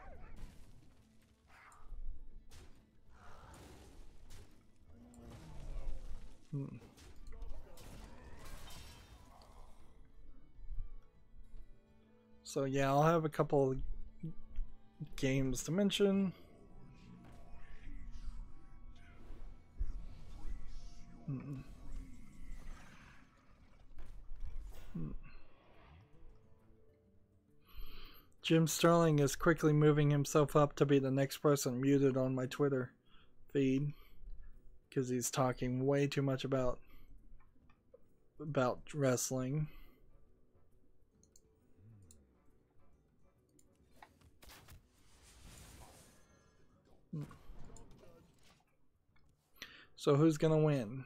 So yeah, I'll have a couple games to mention. Jim Sterling is quickly moving himself up to be the next person muted on my Twitter feed because he's talking way too much about wrestling. So who's gonna win?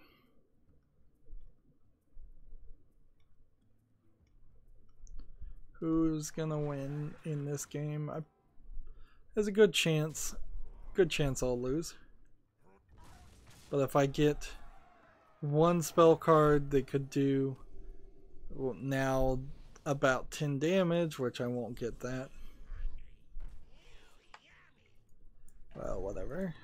Who's gonna win in this game? There's a good chance I'll lose. But if I get one spell card that could do now about 10 damage, which I won't get that. Well, whatever.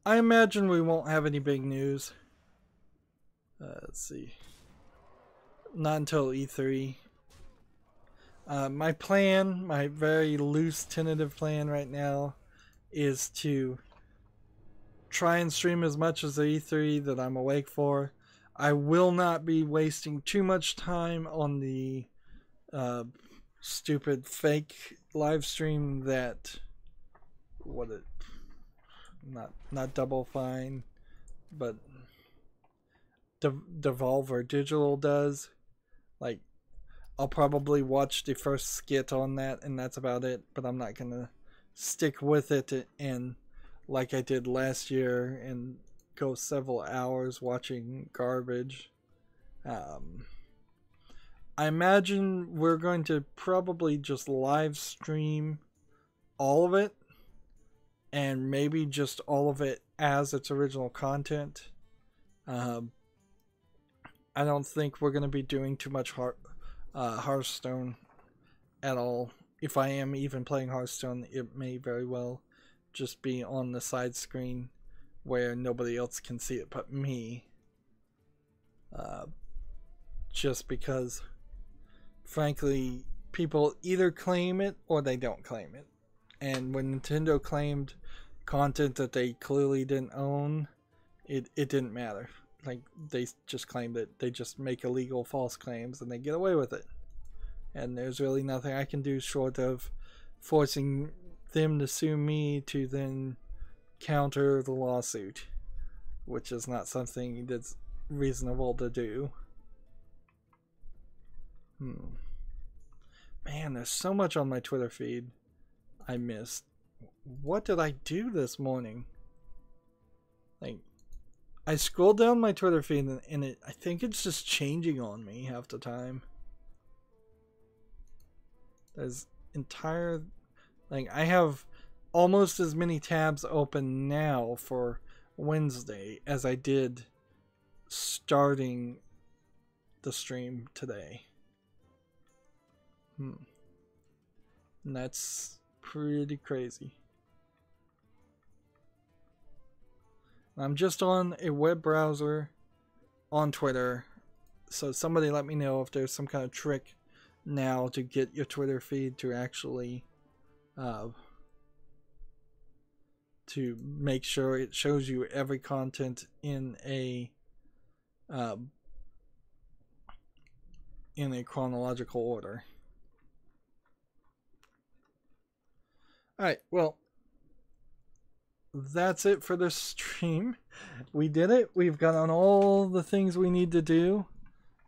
I imagine we won't have any big news. Let's see. Not until E3. My plan, my very loose tentative plan right now, is to try and stream as much as the E3 that I'm awake for. I will not be wasting too much time on the stupid fake live stream that not Double Fine, but Devolver Digital does. Like, I'll probably watch the first skit on that, and that's about it. But I'm not gonna stick with it and like I did last year and go several hours watching garbage. I imagine we're going to probably just live stream all of it, and maybe just all of it as its original content. I don't think we're going to be doing too much Hearthstone at all. If I am even playing Hearthstone, it may very well just be on the side screen where nobody else can see it but me. Just because, frankly, people either claim it or they don't claim it. And when Nintendo claimed content that they clearly didn't own, it didn't matter. Like, they just claimed it. They just make illegal false claims and they get away with it. And there's really nothing I can do short of forcing them to sue me to then counter the lawsuit, which is not something that's reasonable to do. Man, there's so much on my Twitter feed I missed. What did I do this morning? Like, I scrolled down my Twitter feed and I think it's just changing on me half the time. There's entire, like, I have almost as many tabs open now for Wednesday as I did starting the stream today. And that's pretty crazy. I'm just on a web browser on Twitter, so somebody let me know if there's some kind of trick now to get your Twitter feed to actually to make sure it shows you every content in a chronological order. Alright, well, that's it for this stream. We did it. We've got on all the things we need to do.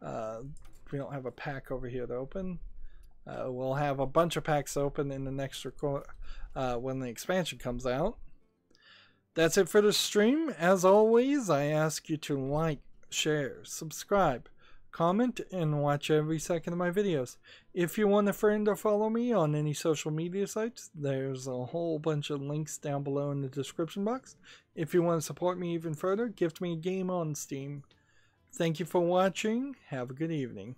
We don't have a pack over here to open. We'll have a bunch of packs open in the next record when the expansion comes out. That's it for the stream. As always, I ask you to like, share, subscribe, comment, and watch every second of my videos. If you want a friend or follow me on any social media sites, there's a whole bunch of links down below in the description box. If you want to support me even further, gift me a game on Steam. Thank you for watching. Have a good evening.